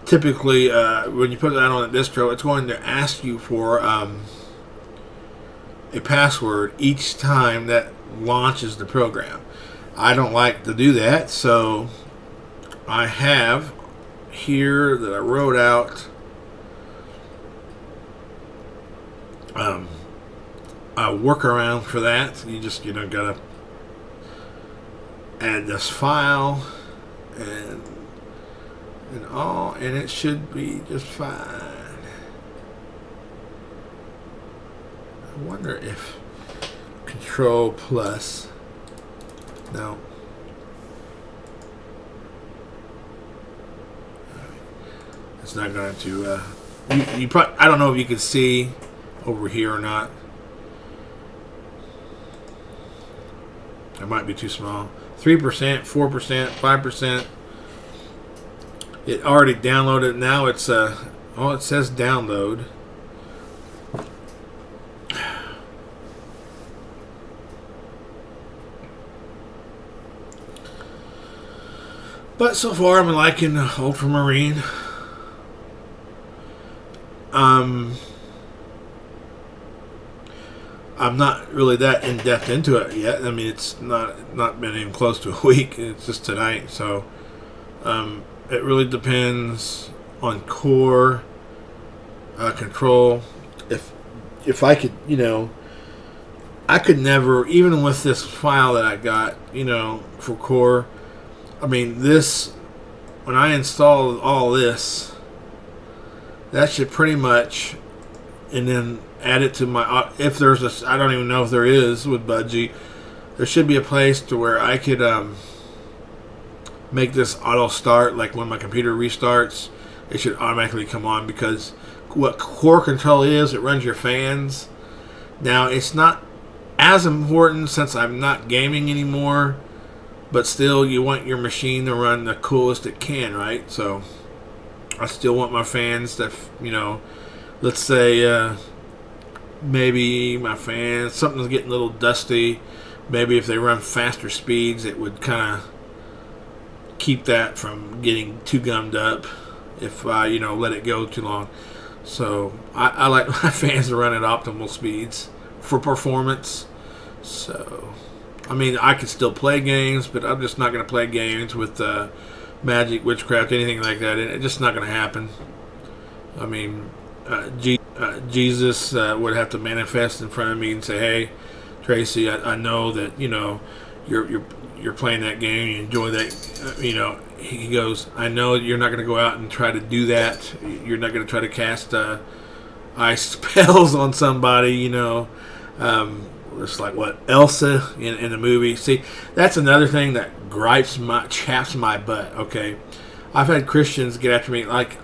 typically when you put that on a distro, it's going to ask you for a password each time that launches the program. I don't like to do that, so I have here that I wrote out a workaround for that. You just gotta add this file and it should be just fine. I wonder if Control plus, no, it's not going to you probably, I don't know if you can see over here or not. It might be too small. 3%, 4%, 5%. It already downloaded. Now it's it says download. But so far I'm liking Ultramarine. I'm not really that in depth into it yet. I mean, it's not been even close to a week. It's just tonight, so it really depends on core control. If I could, I could never, even with this file that I got, for core. I mean, this, when I install all this, that should pretty much, and then add it to my, if there's a, I don't even know if there is with Budgie, there should be a place to where I could make this auto start. Like when my computer restarts, it should automatically come on, because what core control is, it runs your fans. Now, it's not as important since I'm not gaming anymore, but still, you want your machine to run the coolest it can, right? So I still want my fans to, let's say maybe my fans, something's getting a little dusty. Maybe if they run faster speeds, it would kind of keep that from getting too gummed up if I, let it go too long. So I like my fans to run at optimal speeds for performance. So, I mean, I can still play games, but I'm just not going to play games with magic, witchcraft, anything like that. It's just not going to happen. I mean, Jesus would have to manifest in front of me and say, "Hey, Tracy, I know that you're playing that game, you enjoy that." He goes, "I know you're not going to go out and try to do that. You're not going to try to cast ice spells on somebody." It's like what Elsa in the movie. See, that's another thing that chaps my butt. Okay, I've had Christians get after me like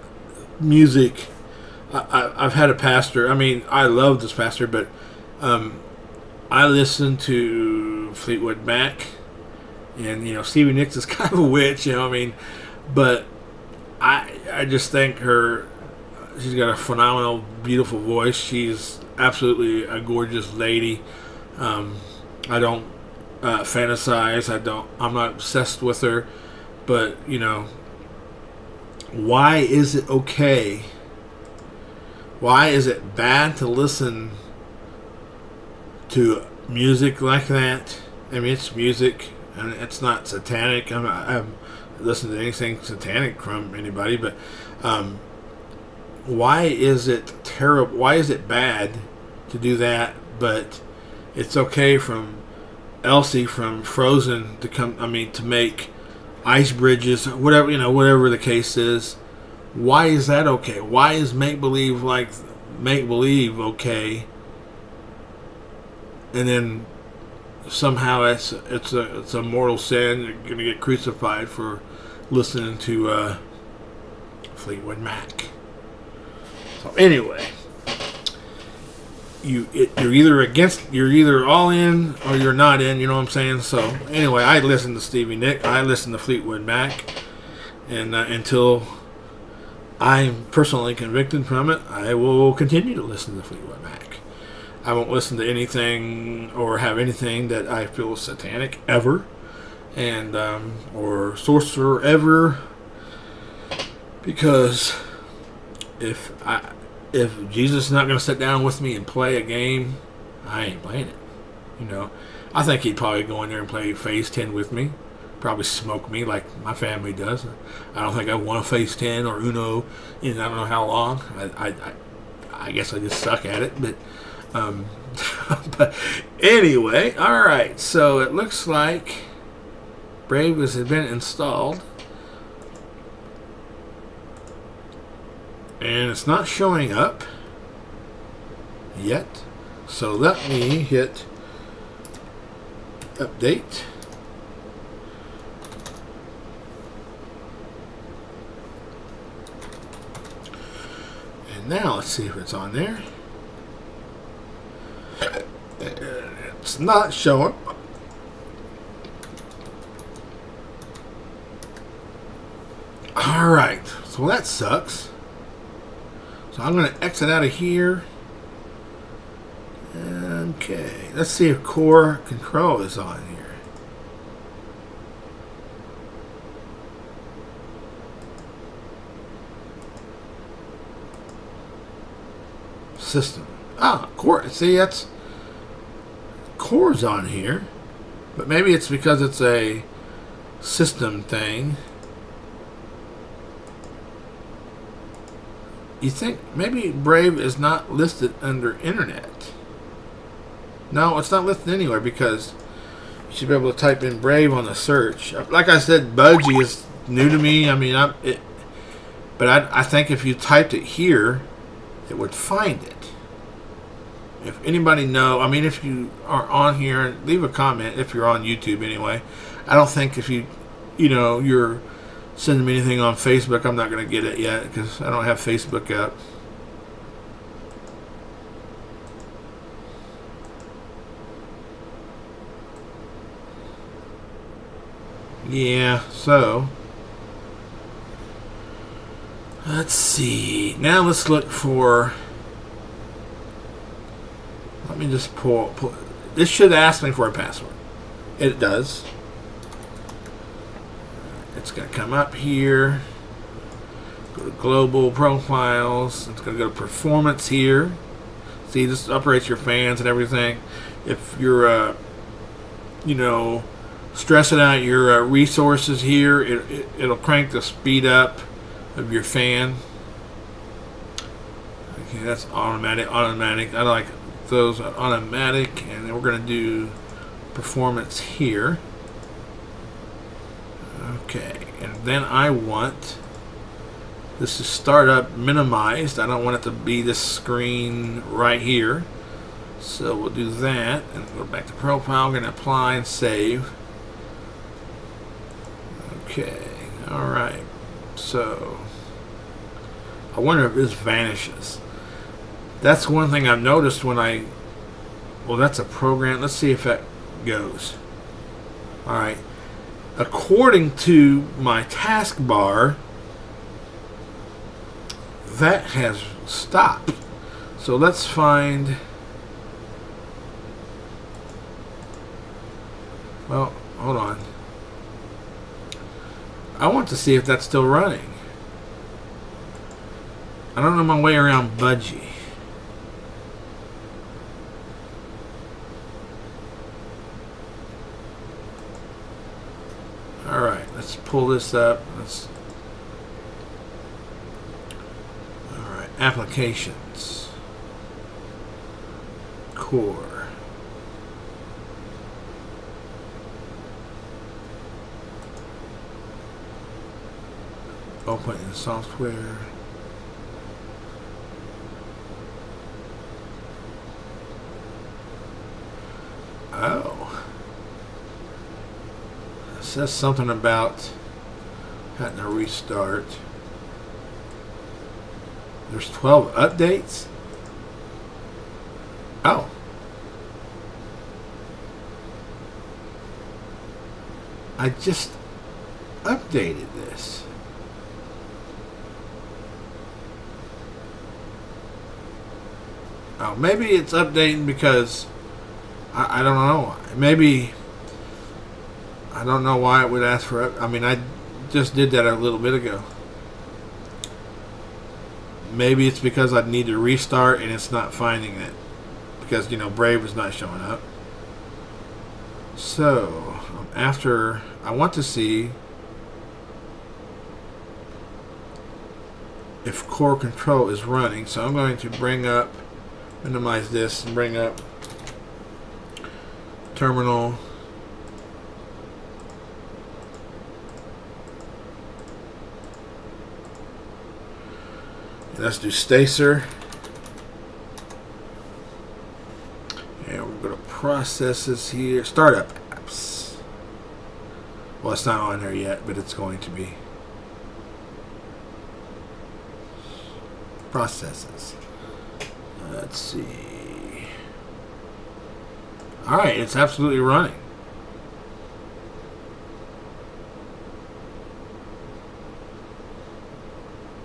music. I've had a pastor. I mean, I love this pastor, but I listen to Fleetwood Mac, and Stevie Nicks is kind of a witch. But I just think she's got a phenomenal, beautiful voice. She's absolutely a gorgeous lady. I don't fantasize. I'm not obsessed with her, but why is it okay? Why is it bad to listen to music like that? I mean, it's music, and it's not satanic. I haven't listened to anything satanic from anybody, but why is it terrible? Why is it bad to do that? But it's okay from Elsie from Frozen to come. I mean, to make ice bridges, whatever the case is. Why is that okay? Why is make-believe okay, and then somehow it's a mortal sin? You're going to get crucified for listening to Fleetwood Mac. So anyway, you're either all in or you're not in. You know what I'm saying? So anyway, I listen to Stevie Nicks. I listen to Fleetwood Mac, and until I'm personally convicted from it, I will continue to listen to Fleetwood Mac. I won't listen to anything or have anything that I feel is satanic ever, and or sorcerer ever, because if Jesus is not going to sit down with me and play a game, I ain't playing it. You know, I think he'd probably go in there and play Phase 10 with me. Probably smoke me like my family does. I don't think I won a Phase 10 or Uno in I don't know how long. I guess I just suck at it. But but anyway, all right. So it looks like Brave has been installed, and it's not showing up yet. So let me hit update. And now let's see if it's on there. It's not showing. Alright, so that sucks. So I'm going to exit out of here. Okay, let's see if core control is on here. System. Core. See, that's core's on here, but maybe it's because it's a system thing. You think maybe Brave is not listed under Internet? No, it's not listed anywhere because you should be able to type in Brave on the search. Like I said, Budgie is new to me. I mean, but I think if you typed it here, it would find it. If anybody know, I mean, if you are on here, leave a comment if you're on YouTube anyway. I don't think if you're sending me anything on Facebook, I'm not going to get it yet because I don't have Facebook up. Yeah, so let's see. Now let's look for. Let me just pull. This should ask me for a password. It does. It's going to come up here. Go to global profiles. It's going to go to performance here. See, this operates your fans and everything. If you're, stressing out your resources here, it'll crank the speed up of your fan. Okay, that's automatic. I like those automatic, and then we're going to do performance here. Okay, and then I want this to start up minimized. I don't want it to be this screen right here. So we'll do that and go back to profile. We're going to apply and save. Okay, alright. So I wonder if this vanishes. That's one thing I've noticed when well, that's a program. Let's see if that goes. Alright. According to my taskbar, that has stopped. So let's find. Well, hold on. I want to see if that's still running. I don't know my way around Budgie. Alright, let's pull this up. Alright, applications. Core. Open in software. Oh. It says something about having to restart. There's 12 updates? Oh. I just updated this. Oh, maybe it's updating because I don't know. Maybe I don't know why it would ask for. I mean, I just did that a little bit ago. Maybe it's because I need to restart and it's not finding it because, you know, Brave is not showing up. So after, I want to see if core control is running. So I'm going to bring up, minimize this and bring up terminal. Let's do Stacer. And we're going to processes here. Startup apps. Well, it's not on there yet, but it's going to be. Processes. Let's see. Alright, it's absolutely running.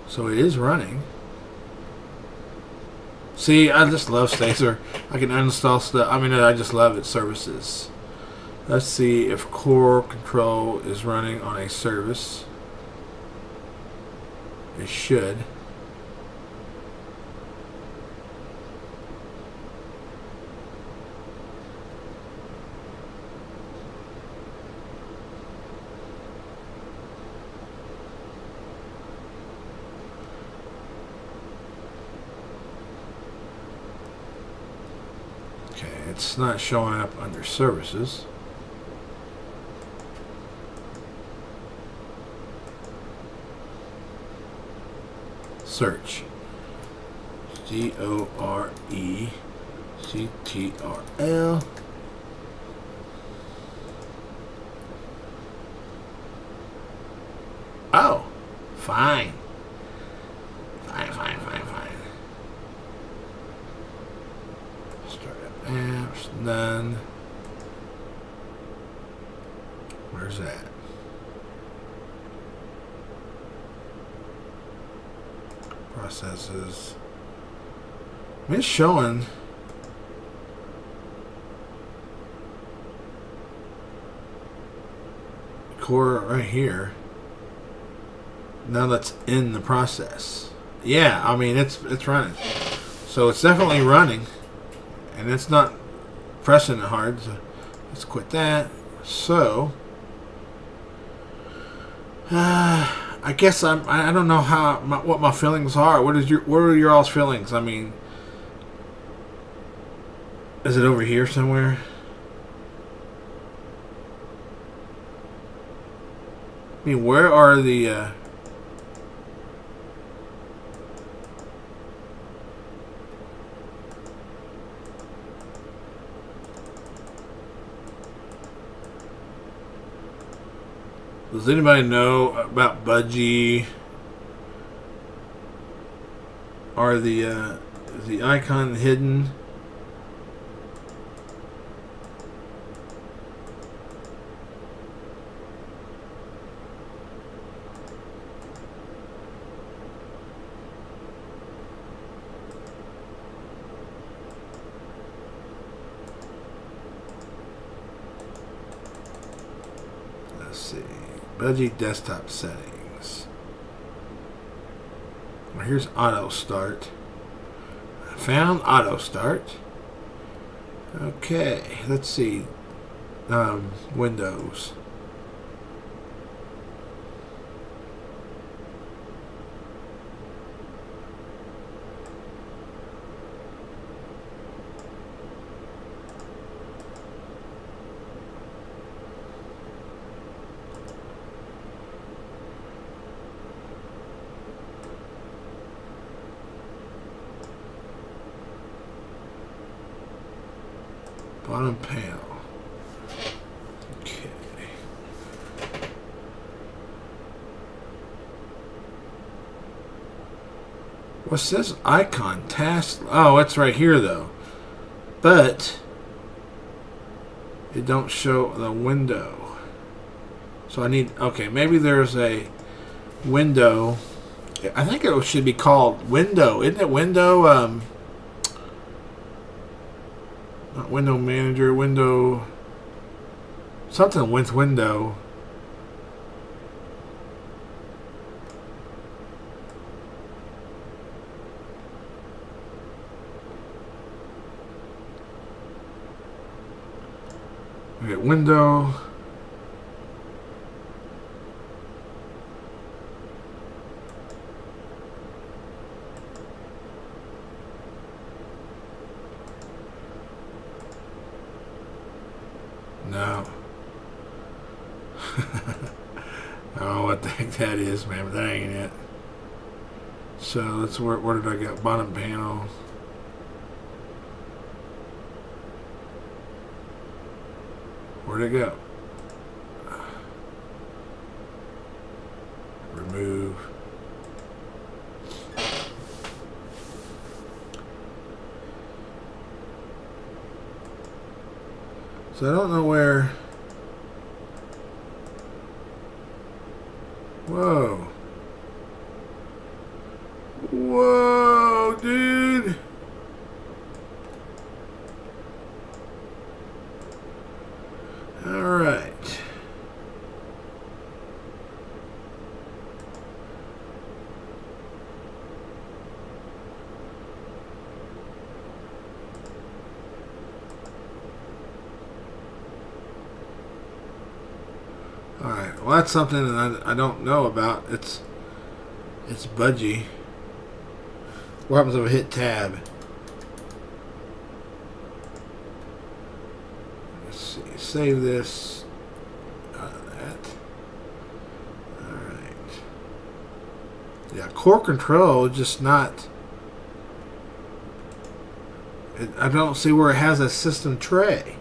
So it is running. See, I just love Stacer. I can uninstall stuff. I mean, I just love its services. Let's see if core control is running on a service. It should. It's not showing up under services. Search. GORECTRL. Oh, fine. Fine. Startup apps, none. Where's that? Processes. I mean, it's showing. Core right here. Now that's in the process. Yeah, I mean it's running. So it's definitely running. And it's not pressing it hard. So let's quit that. So I guess I don't know what my feelings are. What are your all's feelings? I mean, is it over here somewhere? I mean, where are the does anybody know about Budgie? Are the icon hidden? Let's see. Budgie desktop settings. Well, here's auto start. I found auto start. Okay, let's see. Windows. Bottom panel. Okay. What's this icon? Task. Oh, it's right here though. But it don't show the window. So I need. Okay, maybe there's a window. I think it should be called window. Isn't it window? Not window manager. Window. Something with window. We get window. No. I don't know what the heck that is, man, but that ain't it. So let's where did I get? Bottom panel. Where'd it go? Remove. So I don't know where. Whoa. Whoa, dude. All right. All right. Well, that's something that I don't know about. It's budgie. What happens if I hit tab? Let's see. Save this. That. Alright. Yeah, core control just not. I don't see where it has a system tray.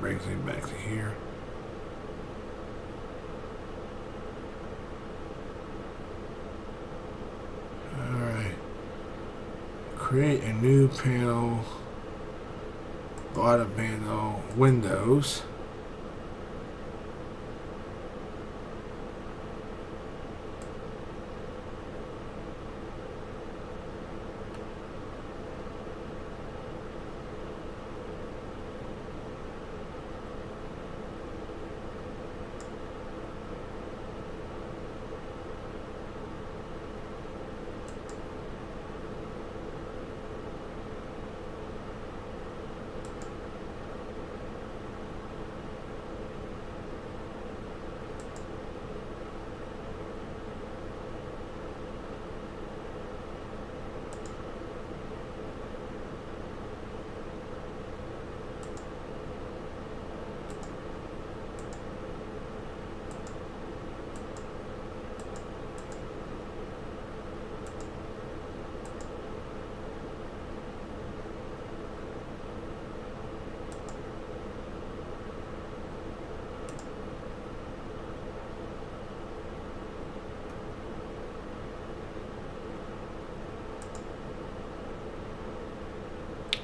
Brings me back to here. Alright. Create a new panel. Bottom panel. Windows.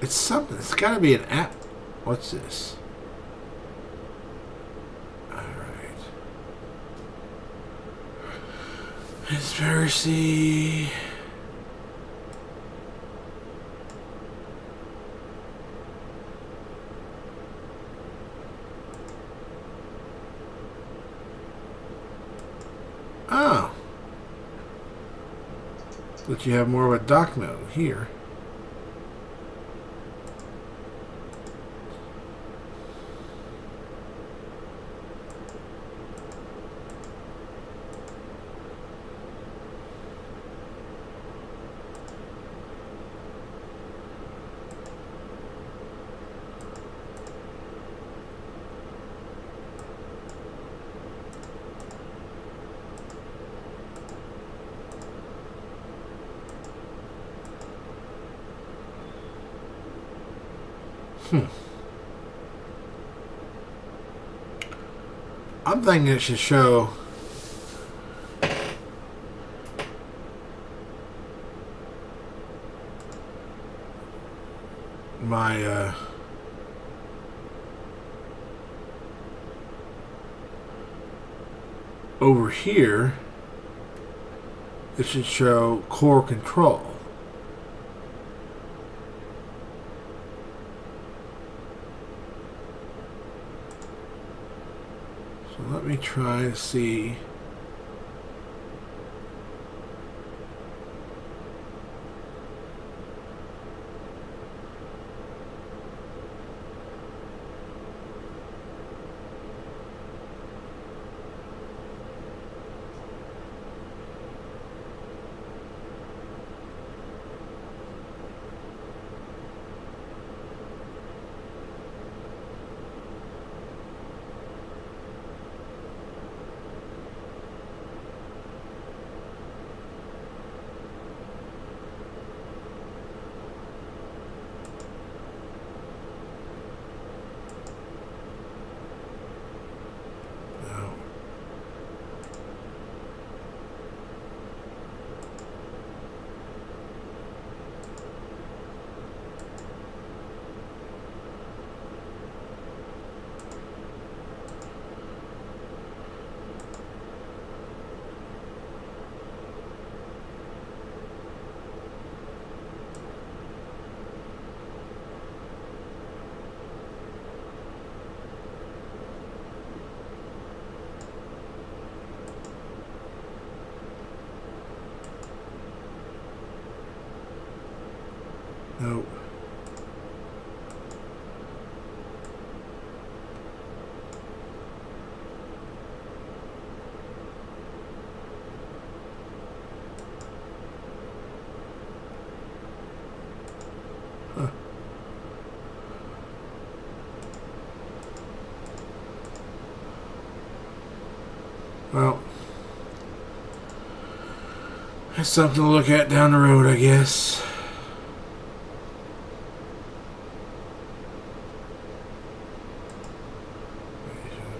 It's something. It's got to be an app. What's this? Alright. Conspiracy. Oh. But you have more of a dock mode here. I'm thinking it should show my over here. It should show core control. So let me try to see. Nope. Huh. Well, that's something to look at down the road, I guess.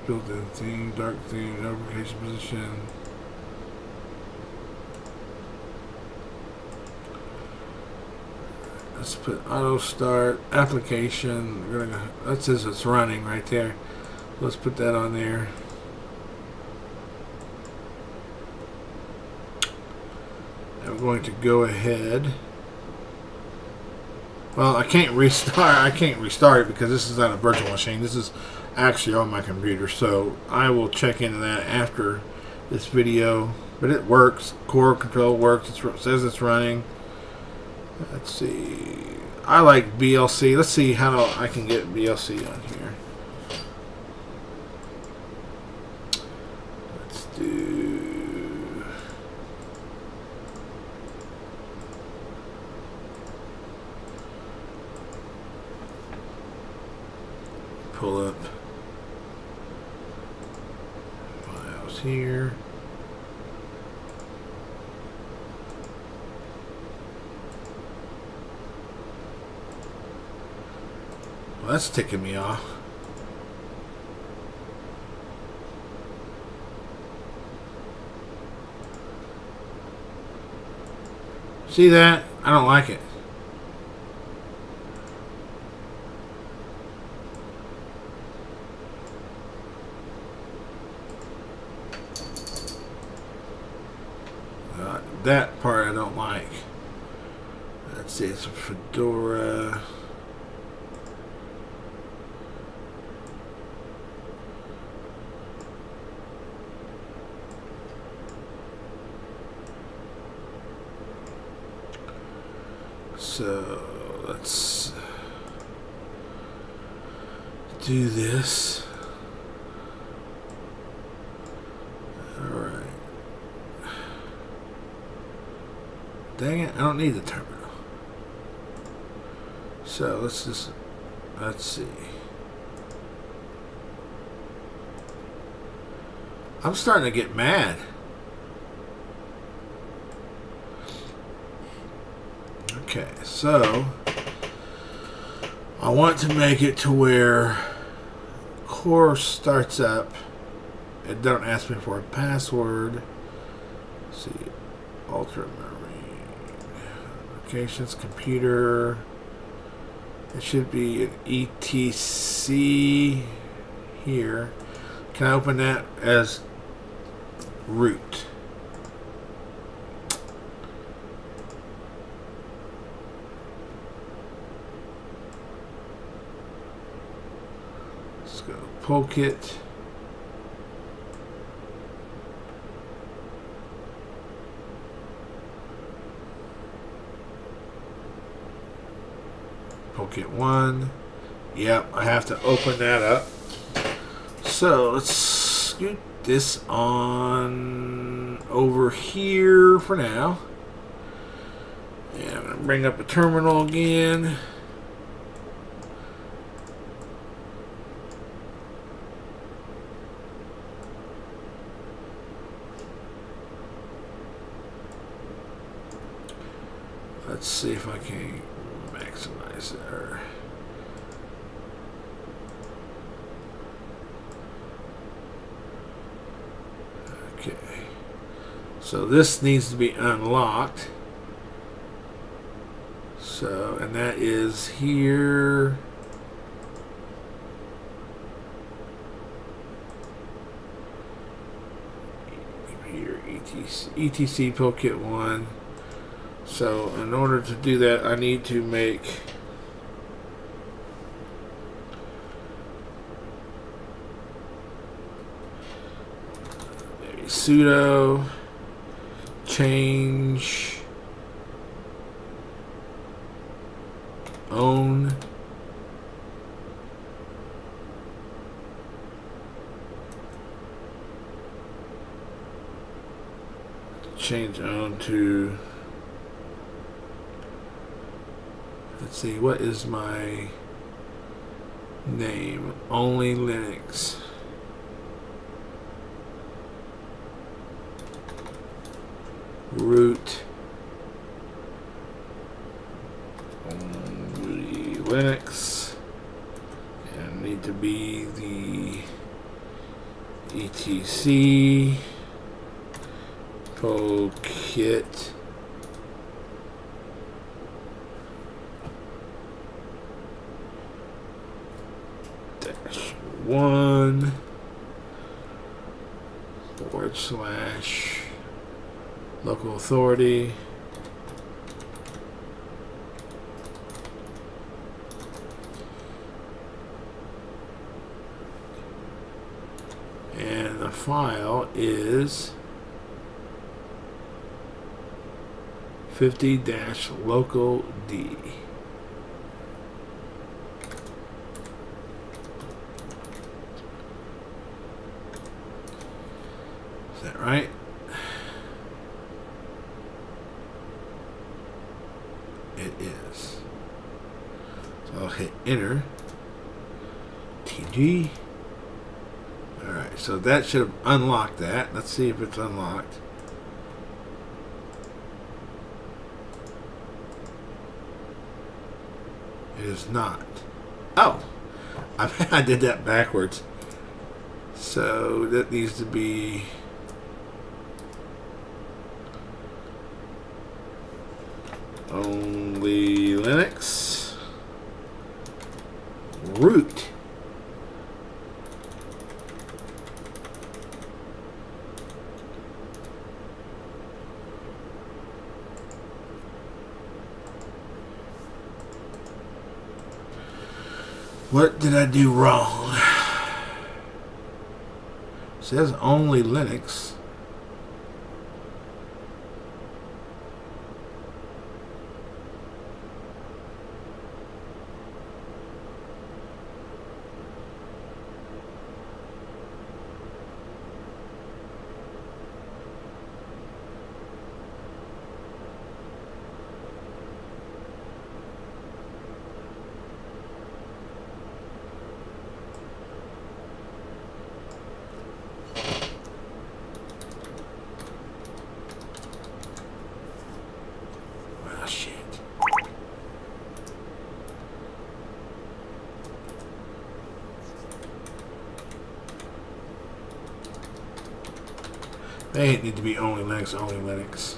Built-in theme, dark theme, application position. Let's put auto start application. We're gonna, that says it's running right there. Let's put that on there. I'm going to go ahead. Well, I can't restart it because this is not a virtual machine. This is actually on my computer, so I will check into that after this video. But it works. Core control works. It says it's running. Let's see. I like BLC. Let's see how I can get BLC on here. Let's do. Pull up files here. Well, that's ticking me off. See that? I don't like it. That part I don't like. Let's see, it's a Fedora. So let's do this. Alright. Dang it, I don't need the terminal. So let's see. I'm starting to get mad. Okay, so I want to make it to where core starts up. It don't ask me for a password. Let's see, Ultramarine applications, computer. It should be an etc here. Can I open that as root? Let's go poke it. Poke it 1. Yep, I have to open that up. So let's scoot this on over here for now. And I'm going to bring up a terminal again. Let's see if I can maximize it. Okay. So this needs to be unlocked. So, and that is here. Here, etc PokeKit 1. So in order to do that, I need to make maybe sudo change own to, let's see, what is my name? Only Linux. Root. Only Linux. And need to be the etc PokeKit -1 / local authority and the file is 50-locald. Is that right? It is. So I'll hit enter. TG. Alright, so that should have unlocked that. Let's see if it's unlocked. It is not. Oh! I did that backwards. So that needs to be only Linux root. What did I do wrong? It says only Linux. They need to be only Linux, only Linux.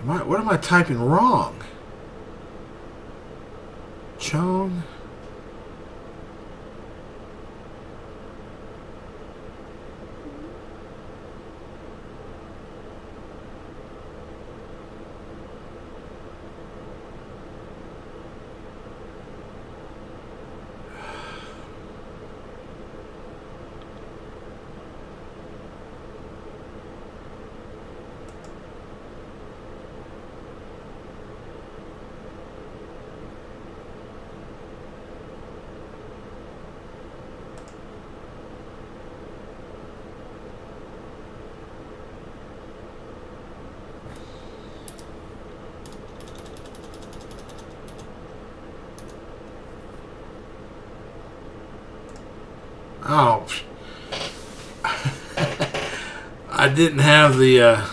What am I typing wrong? Chone? Oh, I didn't have the.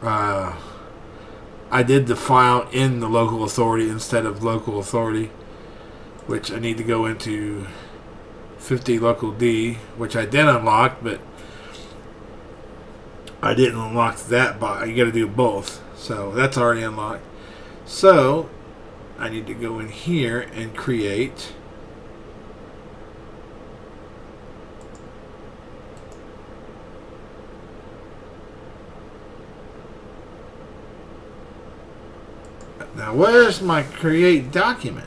I did the file in the local authority instead of local authority, which I need to go into 50 local D, which I did unlock, but I didn't unlock that box. You got to do both, so that's already unlocked. So I need to go in here and create. Now, where's my create document?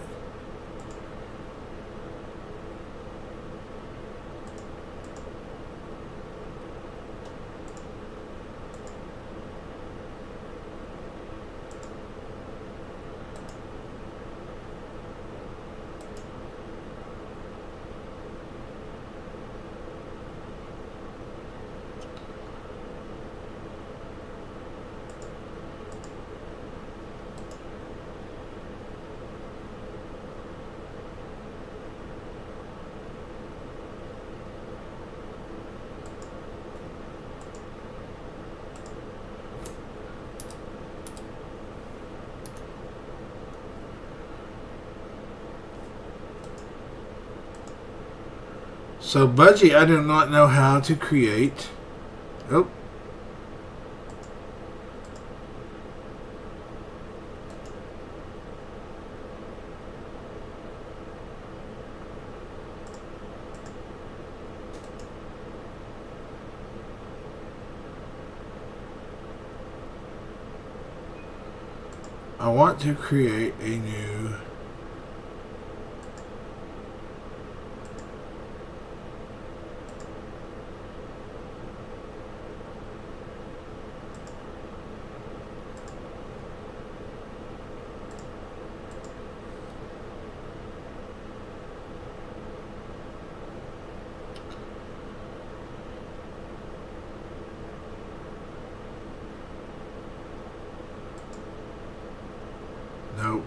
So, Budgie, I do not know how to create. Oh. I want to create a new. Nope.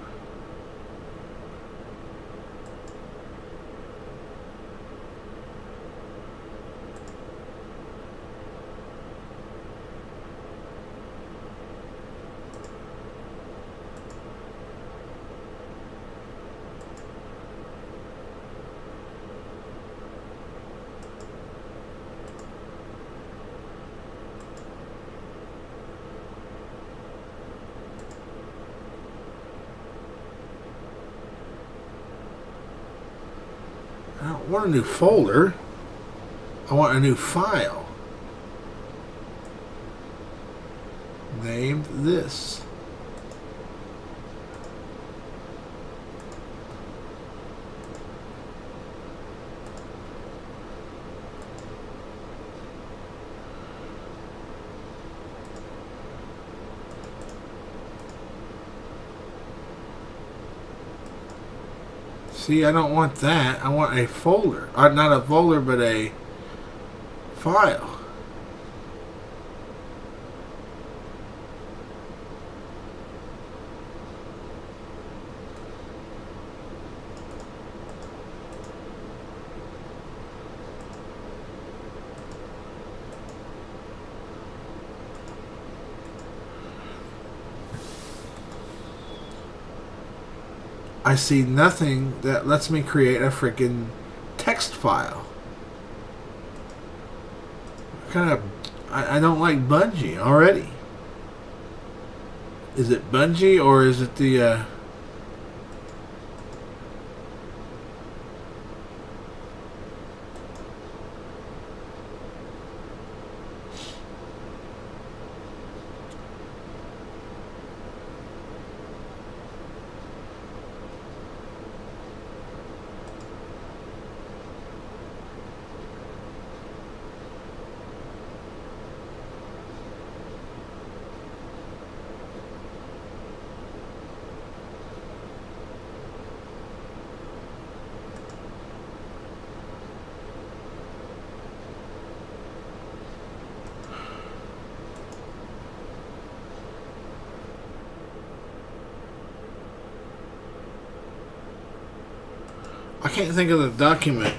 I don't want a new folder. I want a new file. Named this. See, I don't want that. I want a folder. Not a folder, but a file. I see nothing that lets me create a freaking text file. I don't like Bungie already. Is it Bungie or is it the I can't think of the document.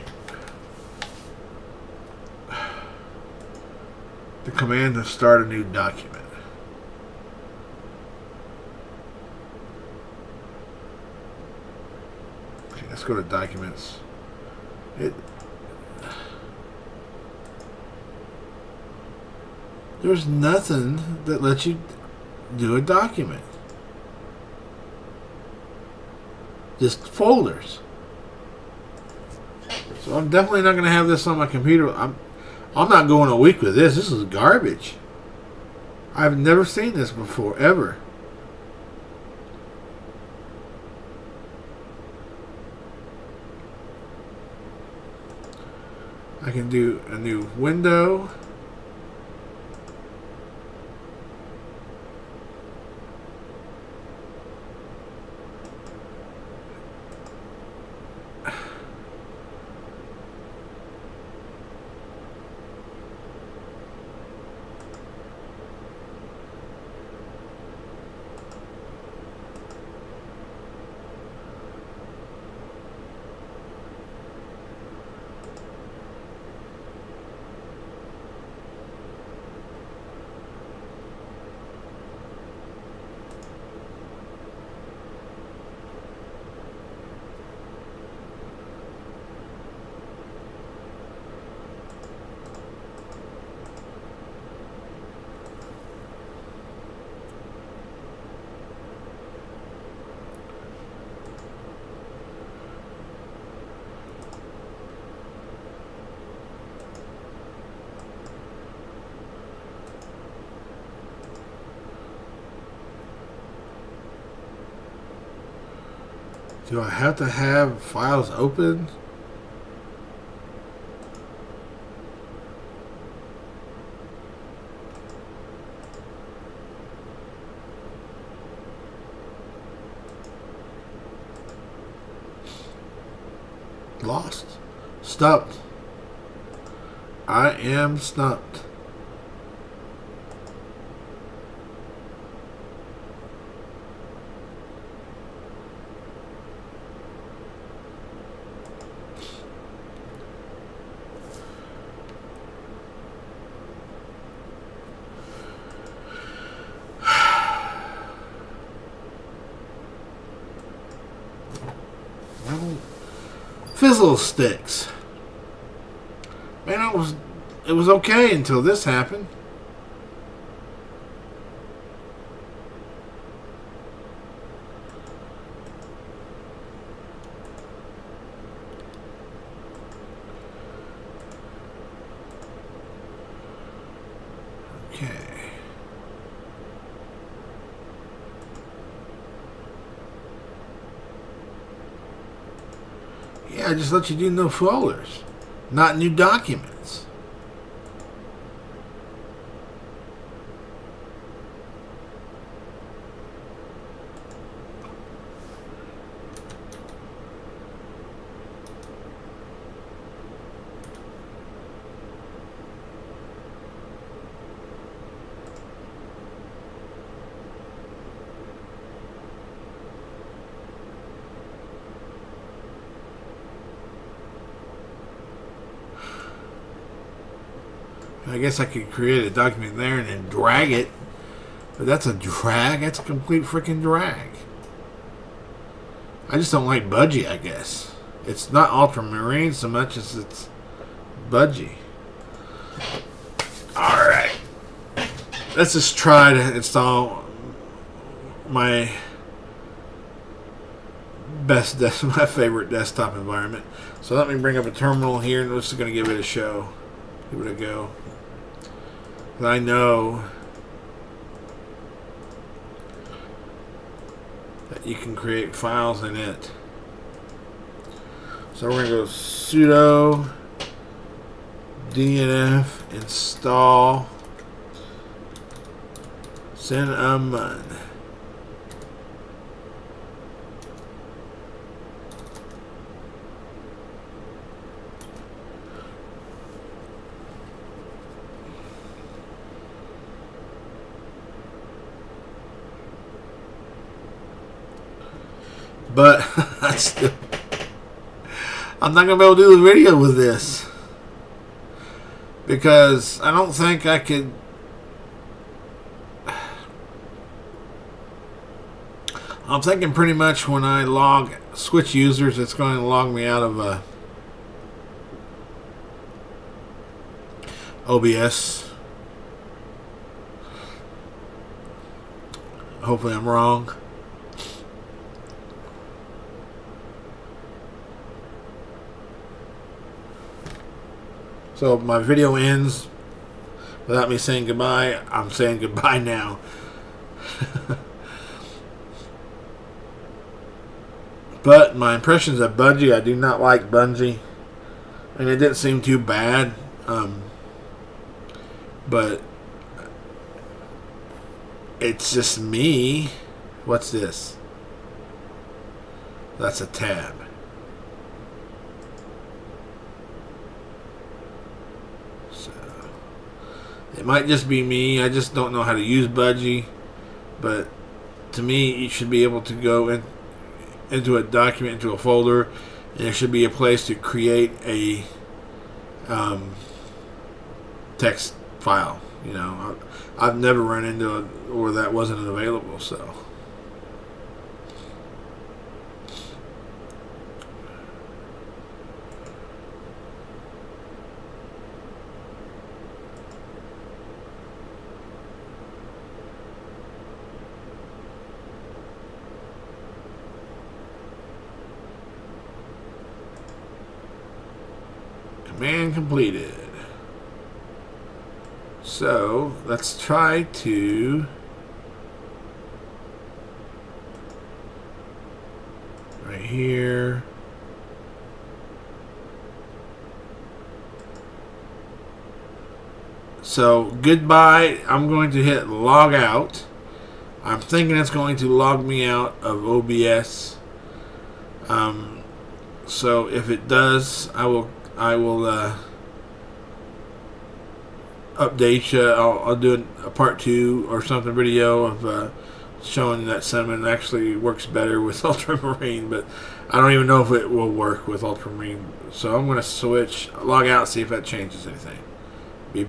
The command to start a new document. Okay, let's go to documents. There's nothing that lets you do a document. Just folders. So I'm definitely not going to have this on my computer. I'm not going a week with this. This is garbage. I've never seen this before, ever. I can do a new window. Do I have to have files open? Lost. Stumped. I am stumped. Fizzle sticks. Man, it was okay until this happened. Okay. Yeah, I just let you do no folders, not new documents. I guess I could create a document there and then drag it. But that's a drag. That's a complete freaking drag. I just don't like Budgie, I guess. It's not Ultramarine so much as it's Budgie. Alright. Let's just try to install my my favorite desktop environment. So let me bring up a terminal here and we're just going to give it a show. Give it a go. And I know that you can create files in it. So we're going to go sudo dnf install cinnamon. But I'm not going to be able to do the video with this because I don't think I could. I'm thinking pretty much when I switch users, it's going to log me out of OBS. Hopefully I'm wrong. So my video ends without me saying goodbye. I'm saying goodbye now. But my impressions of Budgie, I do not like Bungie. And it didn't seem too bad. But it's just me. What's this? That's a tab. It might just be me. I just don't know how to use Budgie. But to me, you should be able to go into a document, into a folder, and there should be a place to create a text file. You know, I've never run into it where that wasn't available. So. Command completed. So let's try to right here. So goodbye. I'm going to hit log out. I'm thinking it's going to log me out of OBS. So if it does, I will update you. I'll do a part 2 or something video of showing that Cinnamon actually works better with Ultramarine, but I don't even know if it will work with Ultramarine. So I'm going to switch, log out, see if that changes anything.